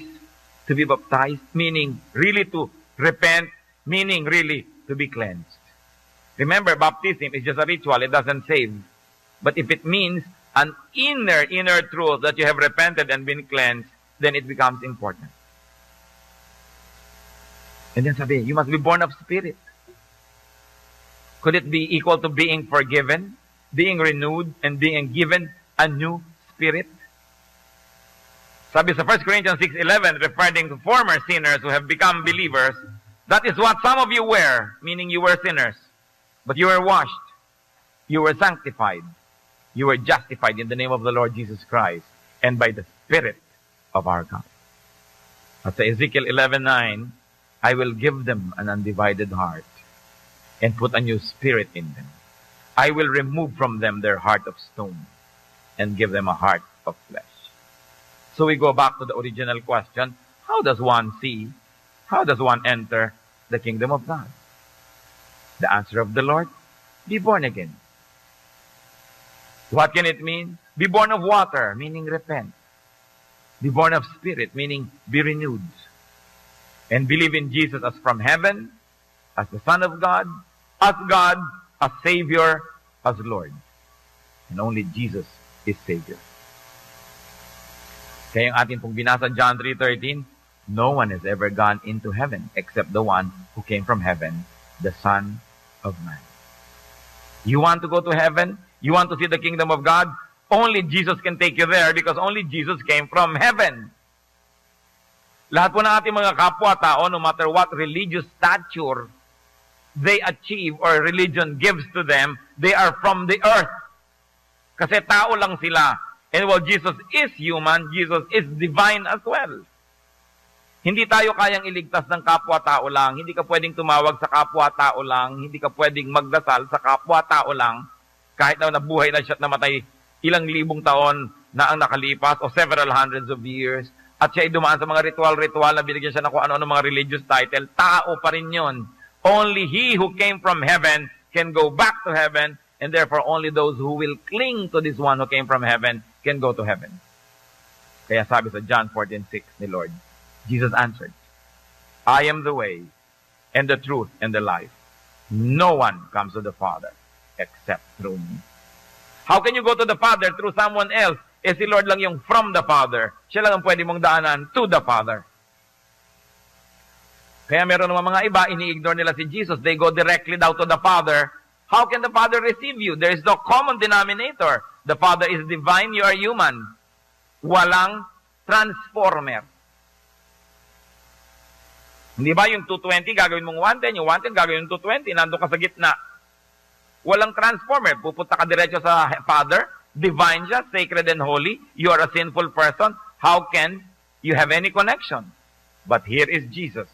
to be baptized, meaning really to repent, meaning really to be cleansed? Remember, baptism is just a ritual, it doesn't save. But if it means an inner truth that you have repented and been cleansed, then it becomes important. And then sabi, you must be born of spirit. Could it be equal to being forgiven, being renewed, and being given a new spirit? Sabi sa 1 Corinthians 6:11, referring to former sinners who have become believers, that is what some of you were, meaning you were sinners. But you were washed, you were sanctified, you were justified in the name of the Lord Jesus Christ, and by the Spirit of our God. At sa Ezekiel 11:9, I will give them an undivided heart, and put a new spirit in them. I will remove from them their heart of stone and give them a heart of flesh. So we go back to the original question, how does one see, how does one enter the kingdom of God? The answer of the Lord, be born again. What can it mean? Be born of water, meaning repent. Be born of spirit, meaning be renewed. And believe in Jesus as from heaven, as the Son of God, as Savior, as Lord. And only Jesus is Savior. Kaya yung atin pong binasa John 3:13, no one has ever gone into heaven except the one who came from heaven, the Son of Man. You want to go to heaven? You want to see the kingdom of God? Only Jesus can take you there because only Jesus came from heaven. Lahat po ng ating mga kapwa-tao, no matter what religious stature, they achieve or religion gives to them, they are from the earth. Kasi tao lang sila. And while Jesus is human, Jesus is divine as well. Hindi tayo kayang iligtas ng kapwa-tao lang. Hindi ka pwedeng tumawag sa kapwa-tao lang. Hindi ka pwedeng magdasal sa kapwa-tao lang. Kahit na nabuhay na siya at namatay ilang libong taon na ang nakalipas o several hundreds of years. At siya ay dumaan sa mga ritual-ritual na binigyan siya ng kung ano-ano mga religious title. Tao pa rin yun. Only he who came from heaven can go back to heaven. And therefore, only those who will cling to this one who came from heaven can go to heaven. Kaya sabi sa John 14:6 ni Lord, Jesus answered, I am the way, and the truth, and the life. No one comes to the Father except through me. How can you go to the Father through someone else? Eh si Lord lang yung from the Father. Siya lang ang pwede mong daanan to the Father. Kaya meron naman mga iba, ini-ignore nila si Jesus. They go directly down to the Father. How can the Father receive you? There is no common denominator. The Father is divine, you are human. Walang transformer. Hindi ba yung 220 gagawin mong 110, yung 110 gagawin yung 220, nandun ka sa gitna. Walang transformer. Pupunta ka diretso sa Father, divine siya, sacred and holy. You are a sinful person. How can you have any connection? But here is Jesus,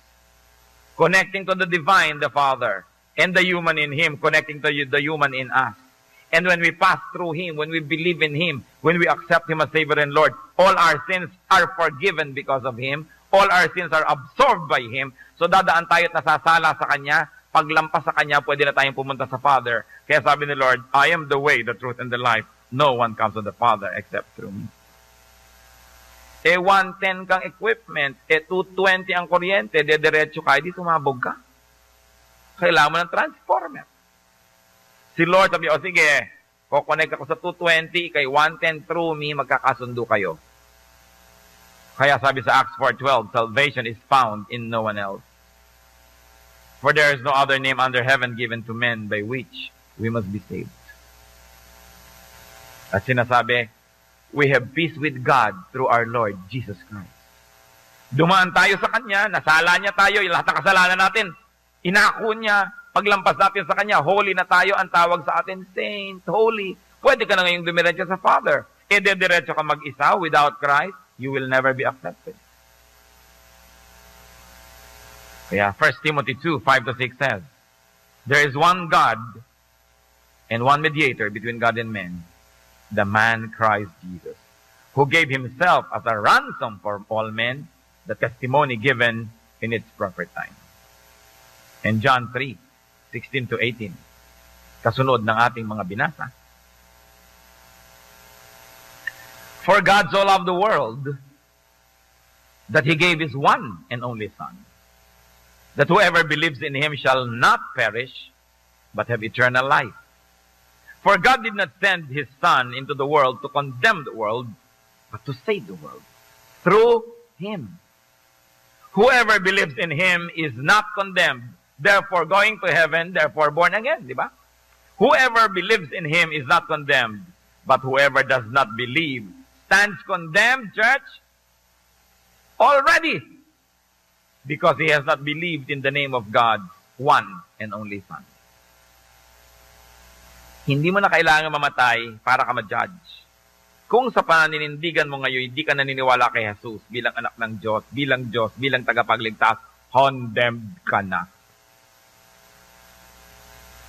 connecting to the divine, the Father, and the human in Him, connecting to the human in us. And when we pass through Him, when we believe in Him, when we accept Him as Savior and Lord, all our sins are forgiven because of Him. All our sins are absorbed by Him. So dadaan tayo at nasasala sa Kanya. Paglampas sa Kanya, pwede na tayong pumunta sa Father. Kaya sabi ni Lord, I am the way, the truth, and the life. No one comes to the Father except through me. 110 kang equipment, 220 ang kuryente, diretso ka, di sumabog ka. Kailangan mo ng transformer. Si Lord sabi, sige, kukonect ako sa 220, kay 110 through me, magkakasundo kayo. Kaya sabi sa Acts 4:12, salvation is found in no one else. For there is no other name under heaven given to men by which we must be saved. At sinasabi, we have peace with God through our Lord Jesus Christ. Dumaan tayo sa Kanya, nasala niya tayo, lahat ng kasalanan natin, inako niya, paglampas natin sa Kanya, holy na tayo, ang tawag sa atin, saint, holy. Pwede ka na ngayong dumiretso sa Father. Diretso ka mag-isa without Christ, you will never be accepted. Kaya 1 Timothy 2:5-6 says, there is one God and one mediator between God and men, the man Christ Jesus, who gave Himself as a ransom for all men, the testimony given in its proper time. And John 3:16-18, kasunod ng ating mga binasa. For God so loved the world that He gave His one and only Son, that whoever believes in Him shall not perish, but have eternal life. For God did not send His Son into the world to condemn the world, but to save the world through Him. Whoever believes in Him is not condemned, therefore going to heaven, therefore born again, di ba? Whoever believes in Him is not condemned, but whoever does not believe stands condemned, church, already, because he has not believed in the name of God's one and only Son. Hindi mo na kailangan mamatay para ka ma-judge. Kung sa paninindigan mo ngayon, hindi ka naniniwala kay Jesus bilang anak ng Diyos, bilang tagapagligtas, condemned ka na.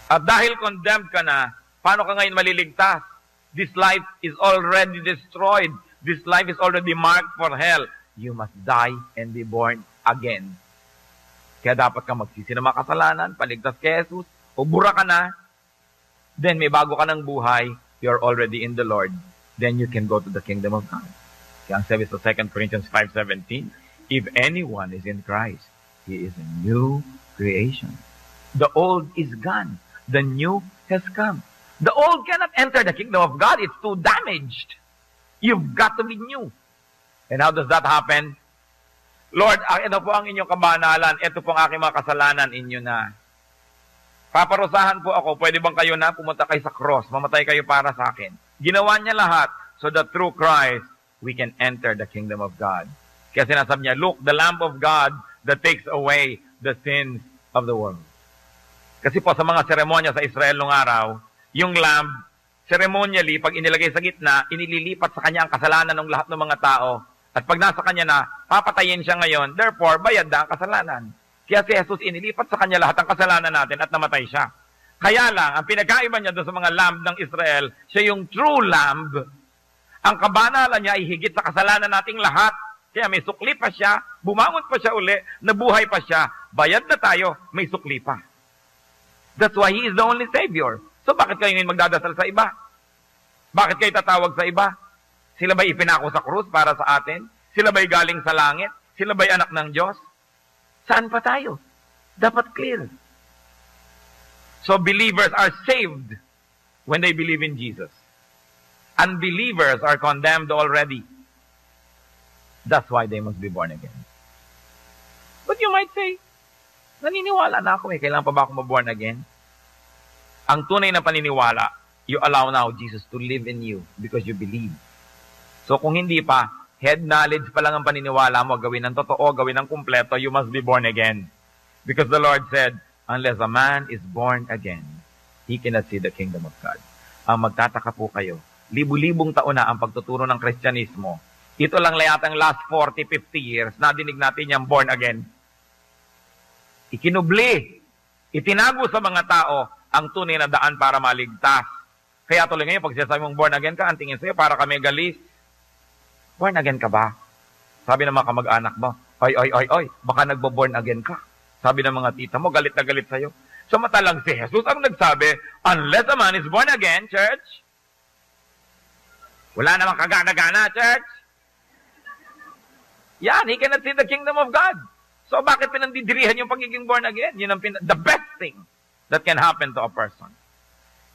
At dahil condemned ka na, paano ka ngayon maliligtas? This life is already destroyed. This life is already marked for hell. You must die and be born again. Kaya dapat ka magsisi ng mga kasalanan, paligtas kay Jesus, ubura ka na, then may bago ka ng buhay, you're already in the Lord. Then you can go to the kingdom of God. Kaya ang sabi sa 2 Corinthians 5:17, if anyone is in Christ, he is a new creation. The old is gone. The new has come. The old cannot enter the kingdom of God. It's too damaged. You've got to be new. And how does that happen? Lord, ito po ang inyong kabanalan. Ito po ang aking mga kasalanan. Inyo na. Paparusahan po ako. Pwede bang kayo na pumunta kayo sa cross? Mamatay kayo para sa akin. Ginawa niya lahat so that through Christ, we can enter the kingdom of God. Kaya sinasabi niya, look, the Lamb of God that takes away the sins of the world. Kasi po sa mga seremonya sa Israel nung araw, yung lamb, ceremonially, pag inilagay sa gitna, inililipat sa kanya ang kasalanan ng lahat ng mga tao. At pag nasa kanya na, papatayin siya ngayon, therefore, bayad na ang kasalanan. Kaya si Jesus, inilipat sa kanya lahat ang kasalanan natin at namatay siya. Kaya lang, ang pinagkaiba niya doon sa mga lamb ng Israel, siya yung true lamb. Ang kabanalan niya ay higit sa kasalanan nating lahat. Kaya may sukli pa siya, bumangon pa siya uli, nabuhay pa siya, bayad na tayo, may sukli pa. That's why He is the only Savior. So bakit kayo ngayon magdadasal sa iba? Bakit kayo tatawag sa iba? Sila ba'y ipinako sa krus para sa atin? Sila ba'y galing sa langit? Sila ba'y anak ng Diyos? Saan pa tayo? Dapat clear. So believers are saved when they believe in Jesus. Unbelievers are condemned already. That's why they must be born again. But you might say, naniniwala na ako kailangan pa ba ako maborn again? Ang tunay na paniniwala, you allow now Jesus to live in you because you believe. So kung hindi pa, head knowledge pa lang ang paniniwala mo, gawin ng totoo, gawin ng kumpleto, you must be born again. Because the Lord said, unless a man is born again, he cannot see the kingdom of God. Ang magtataka po kayo, libu-libong taon na ang pagtuturo ng Kristyanismo. Ito lang layatang last 40, 50 years, nadinig natin yung born again. Ikinubli, itinago sa mga tao ang tunay na daan para maligtas. Kaya tuloy ngayon, pag sinasabi mong born again ka, ang tingin sa'yo, para ka megalis. Born again ka ba? Sabi ng mga kamag-anak mo, oy, baka nagbo-born again ka. Sabi ng mga tita mo, galit na galit sa'yo. Samantalang si Jesus ang nagsabi, unless a man is born again, church, wala namang kagana-gana, church. Yan, he cannot see the kingdom of God. So bakit pinandidirihan yung pagiging born again? Yun ang the best thing that can happen to a person.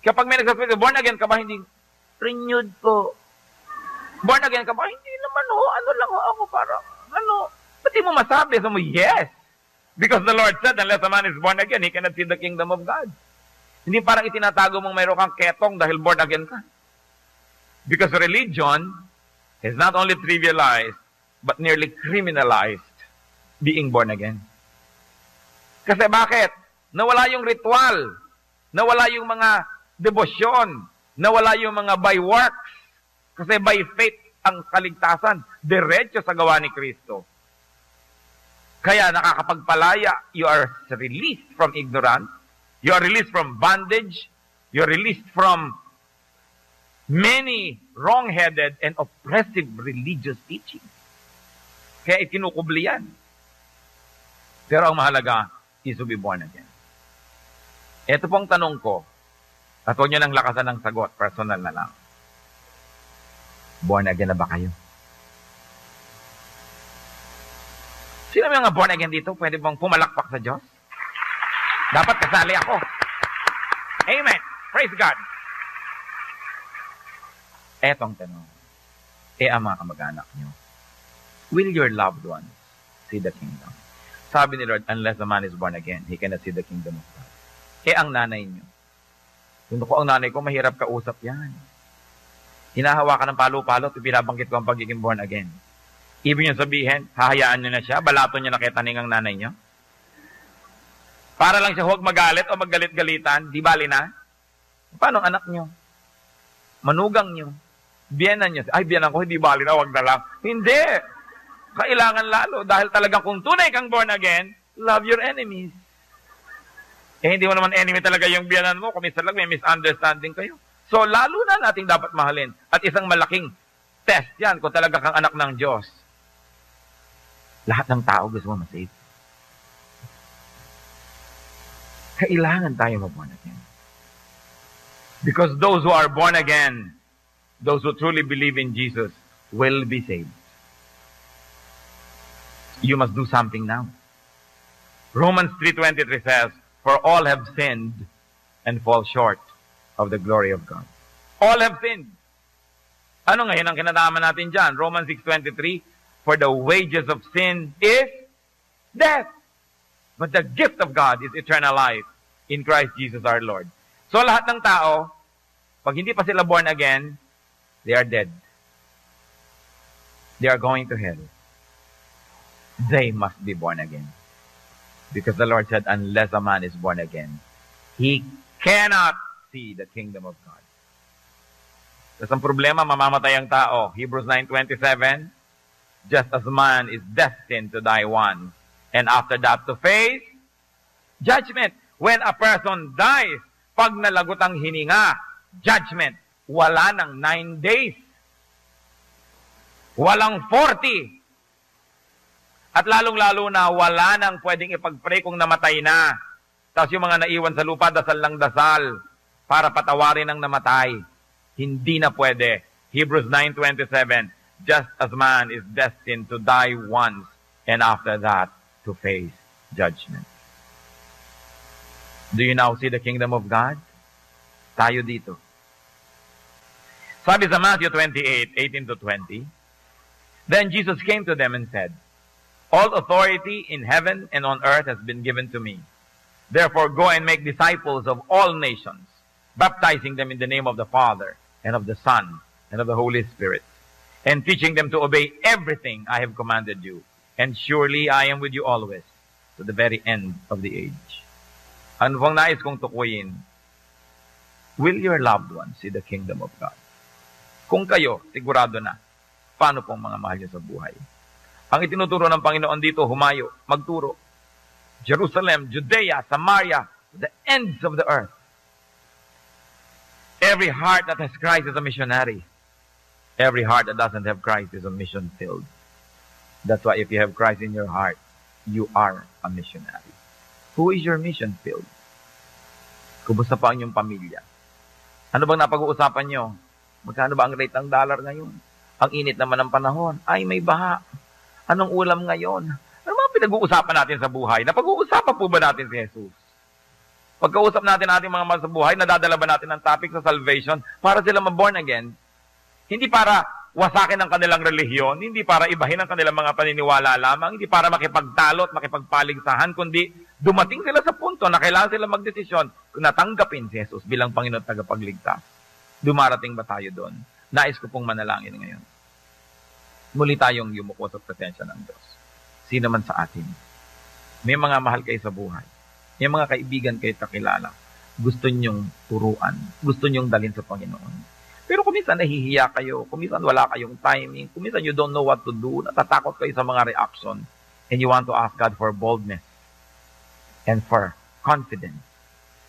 Kapag may nagsasabi, born again ka ba? Hindi, renewed po. Born again ka ba? Hindi naman ano lang ako para, ba't di mo masabi? So mo, yes. Because the Lord said, unless a man is born again, he cannot see the kingdom of God. Hindi parang itinatago mong mayroon kang ketong dahil born again ka. Because religion has not only trivialized, but nearly criminalized being born again. Kasi bakit? Nawala yung ritual, nawala yung mga debosyon, nawala yung mga by works. Kasi by faith ang kaligtasan, diretso sa gawa ni Kristo. Kaya nakakapagpalaya, you are released from ignorance, you are released from bondage, you are released from many wrong-headed and oppressive religious teachings. Kaya ikinukubli yan. Pero ang mahalaga is to be born again. Ito pong tanong ko, at huwag nyo nang lakasan ng sagot, personal na lang. Born again na ba kayo? Sino may mga born again dito? Pwede bang pumalakpak sa Diyos? Dapat kasali ako. Amen. Praise God. Etong tanong. Ang mga kamag-anak nyo, will your loved ones see the kingdom? Sabi ni Lord, unless a man is born again, he cannot see the kingdom of God. Ang nanay nyo. Kung ako ang nanay ko, mahirap kausap yan. Hinahawakan ng palo-palo at binabanggit ko ang pagiging born again. Ibig nyo sabihin, hahayaan nyo na siya, balato nyo na kaya taningang nanay nyo. Para lang siya huwag magalit o maggalit-galitan, di bali na. Paano ang anak nyo? Manugang nyo. Biyenan nyo. Ay, biyenan ko, hindi bali na, huwag na lang. Hindi. Kailangan lalo. Dahil talagang kung tunay kang born again, love your enemies. Hindi mo naman enemy talaga yung biyenan mo. Kung minsan lang may misunderstanding kayo. So, lalo na nating dapat mahalin. At isang malaking test yan kung talaga kang anak ng Diyos. Lahat ng tao gusto mo masave. Kailangan tayo mag-born again. Because those who are born again, those who truly believe in Jesus, will be saved. You must do something now. Romans 3:23 says, for all have sinned and fall short of the glory of God. All have sinned. Ano ngayon ang kinalaman natin dyan? Romans 6:23, for the wages of sin is death. But the gift of God is eternal life in Christ Jesus our Lord. So lahat ng tao, pag hindi pa sila born again, they are dead. They are going to hell. They must be born again. Because the Lord said, unless a man is born again, he cannot see the kingdom of God. Tapos ang problema, mamamatay ang tao. Hebrews 9:27, just as man is destined to die once, and after that to face judgment. When a person dies, pag nalagot ang hininga, judgment. Wala ng 9 days. Walang 40. At lalong-lalo na, wala nang pwedeng ipag-pray kung namatay na. Tapos yung mga naiwan sa lupa, dasal lang dasal para patawarin ang namatay. Hindi na pwede. Hebrews 9:27, just as man is destined to die once, and after that, to face judgment. Do you now see the kingdom of God? Tayo dito. Sabi sa Matthew 28:18-20, then Jesus came to them and said, all authority in heaven and on earth has been given to me. Therefore go and make disciples of all nations, baptizing them in the name of the Father, and of the Son, and of the Holy Spirit, and teaching them to obey everything I have commanded you. And surely I am with you always, to the very end of the age. Ano bang nais kong tukuyin? Will your loved ones see the kingdom of God? Kung kayo, sigurado na, paano pong mga mahal niyo sa buhay? Ang itinuturo ng Panginoon dito, humayo, magturo. Jerusalem, Judea, Samaria, the ends of the earth. Every heart that has Christ is a missionary. Every heart that doesn't have Christ is a mission-filled. That's why if you have Christ in your heart, you are a missionary. Who is your mission-filled? Kumusta pa ang inyong pamilya? Ano bang napag-uusapan nyo? Magkano ba ang rate ng dollar ngayon? Ang init naman ng panahon. Ay, may baha. Anong ulam ngayon? Ano mga pinag-uusapan natin sa buhay? Napag-uusapan po ba natin si Jesus? Pagkausap natin ating mga mahal sa buhay, nadadala ba natin ang topic sa salvation para sila ma-born again? Hindi para wasakin ang kanilang relihiyon, hindi para ibahin ang kanilang mga paniniwala lamang, hindi para makipagtalo at makipagpaligsahan, kundi dumating sila sa punto na kailangan sila magdesisyon kung natanggapin si Jesus bilang Panginoon at tagapagligtas. Dumarating ba tayo doon? Nais ko pong manalangin ngayon. Muli tayong yumuko sa presensya ng Diyos. Sino man sa atin. May mga mahal kayo sa buhay. May mga kaibigan kayo kakilala. Gusto nyong turuan. Gusto nyong dalhin sa Panginoon. Pero kung minsan nahihiya kayo, kung minsan wala kayong timing, kung minsan you don't know what to do, natatakot kayo sa mga reaction, and you want to ask God for boldness, and for confidence,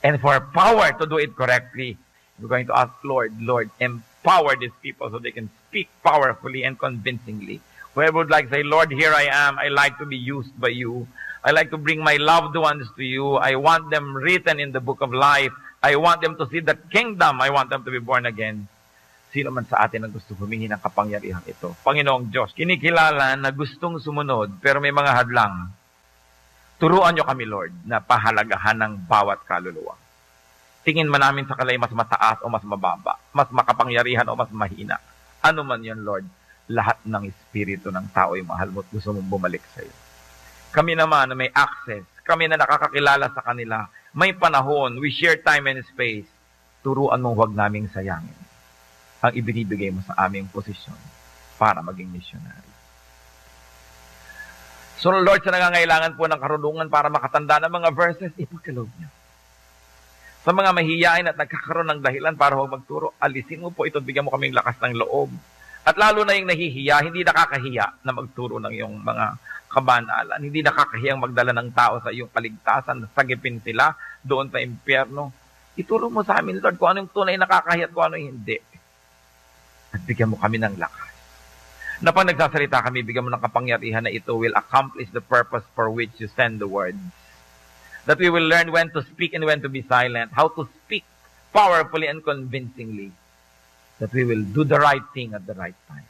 and for power to do it correctly. You're going to ask, Lord, empower these people so they can speak powerfully and convincingly. Whoever would like to say, Lord, here I am. I like to be used by you. I like to bring my loved ones to you. I want them written in the book of life. I want them to see the kingdom. I want them to be born again. Sino man sa atin ang gusto humingi ng kapangyarihan ito? Panginoong Diyos, kinikilala na gustong sumunod pero may mga hadlang. Turuan niyo kami, Lord, na pahalagahan ng bawat kaluluwa. Tingin man namin sa kalay mas mataas o mas mababa, mas makapangyarihan o mas mahina. Ano man yun, Lord, lahat ng espiritu ng tao ay mahal mo at gusto mong bumalik sa iyo. Kami naman na may access, kami na nakakakilala sa kanila, may panahon, we share time and space, turuan mong huwag naming sayangin ang ibinibigay mo sa aming posisyon para maging missionary. So Lord, sa nangangailangan po ng karunungan para makatanda ng mga verses, ipagkaloob niyo. Sa mga mahihiyain at nagkakaroon ng dahilan para huwag magturo, alisin mo po ito, bigyan mo kaming lakas ng loob. At lalo na yung nahihiya, hindi nakakahiya na magturo ng iyong mga kabanalan. Hindi nakakahiyang magdala ng tao sa iyong kaligtasan, sagipin sila doon sa impyerno. Ituro mo sa amin, Lord, kung anong tunay nakakahiya at kung ano hindi. At bigyan mo kami ng lakas. Na pag nagsasalita kami, bigyan mo ng kapangyarihan na ito will accomplish the purpose for which you send the words. That we will learn when to speak and when to be silent, how to speak powerfully and convincingly. That we will do the right thing at the right time.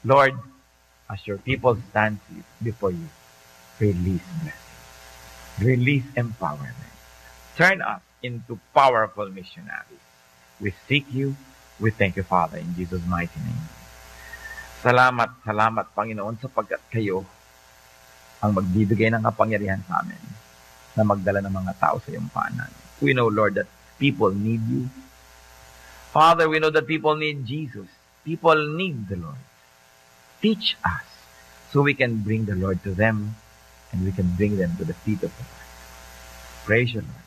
Lord, as your people stand before you, release blessings. Release empowerment. Turn us into powerful missionaries. We seek you. We thank you, Father, in Jesus' mighty name. Salamat, Panginoon, sapagkat kayo ang magbibigay ng kapangyarihan sa amin na magdala ng mga tao sa iyong paanan. We know, Lord, that people need you. Father, we know that people need Jesus. People need the Lord. Teach us so we can bring the Lord to them and we can bring them to the feet of the Lord. Praise you, Lord.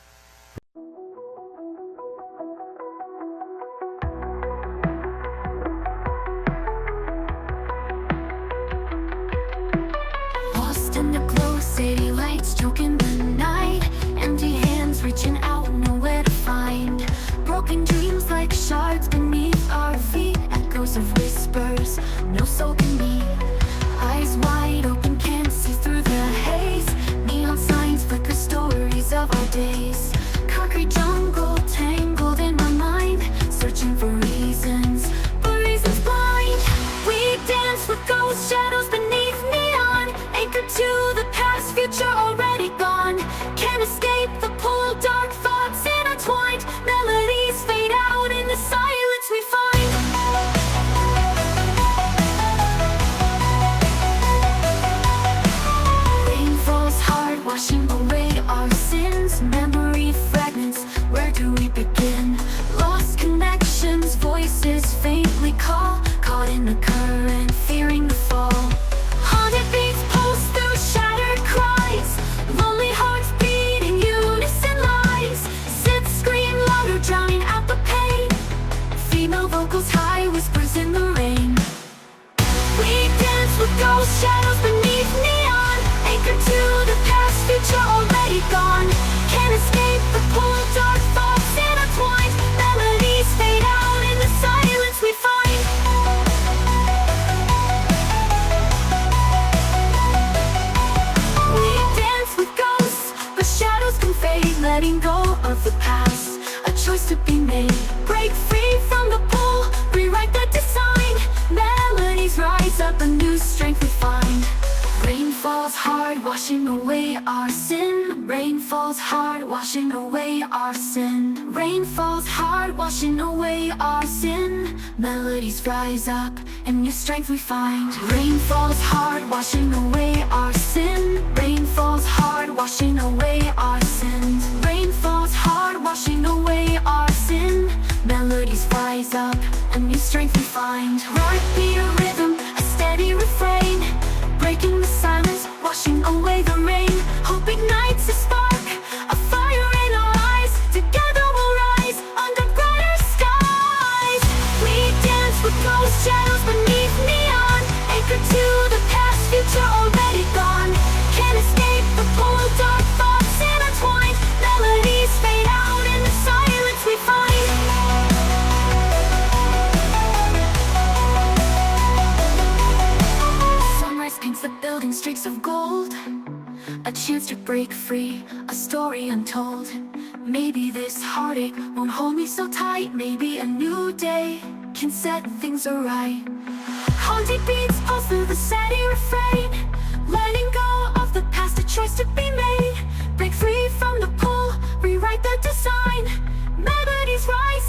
falls hard, washing away our sin. Rain falls hard, washing away our sin. Rain falls hard, washing away our sin. Melodies rise up, and new strength we find. Rain falls hard, washing away our sin. Rain falls hard, washing away our sins. Rain falls hard, washing away our sin. Melodies rise up, and new strength we find. Heartbeat, a rhythm, a steady refrain, breaking the silence, washing away the rain. Hope ignites a spark, a fire in our eyes. Together we'll rise under brighter skies. We dance with ghost shadows beneath neon, anchored to the past, future already gone. Can't escape the pull, dark thoughts intertwined. Melodies fade out in the silence we find. Paints the building streaks of gold, a chance to break free, a story untold. Maybe this heartache won't hold me so tight. Maybe a new day can set things right. Haunting beats pulse through the steady refrain, letting go of the past, a choice to be made. Break free from the pull, rewrite the design. Melodies rise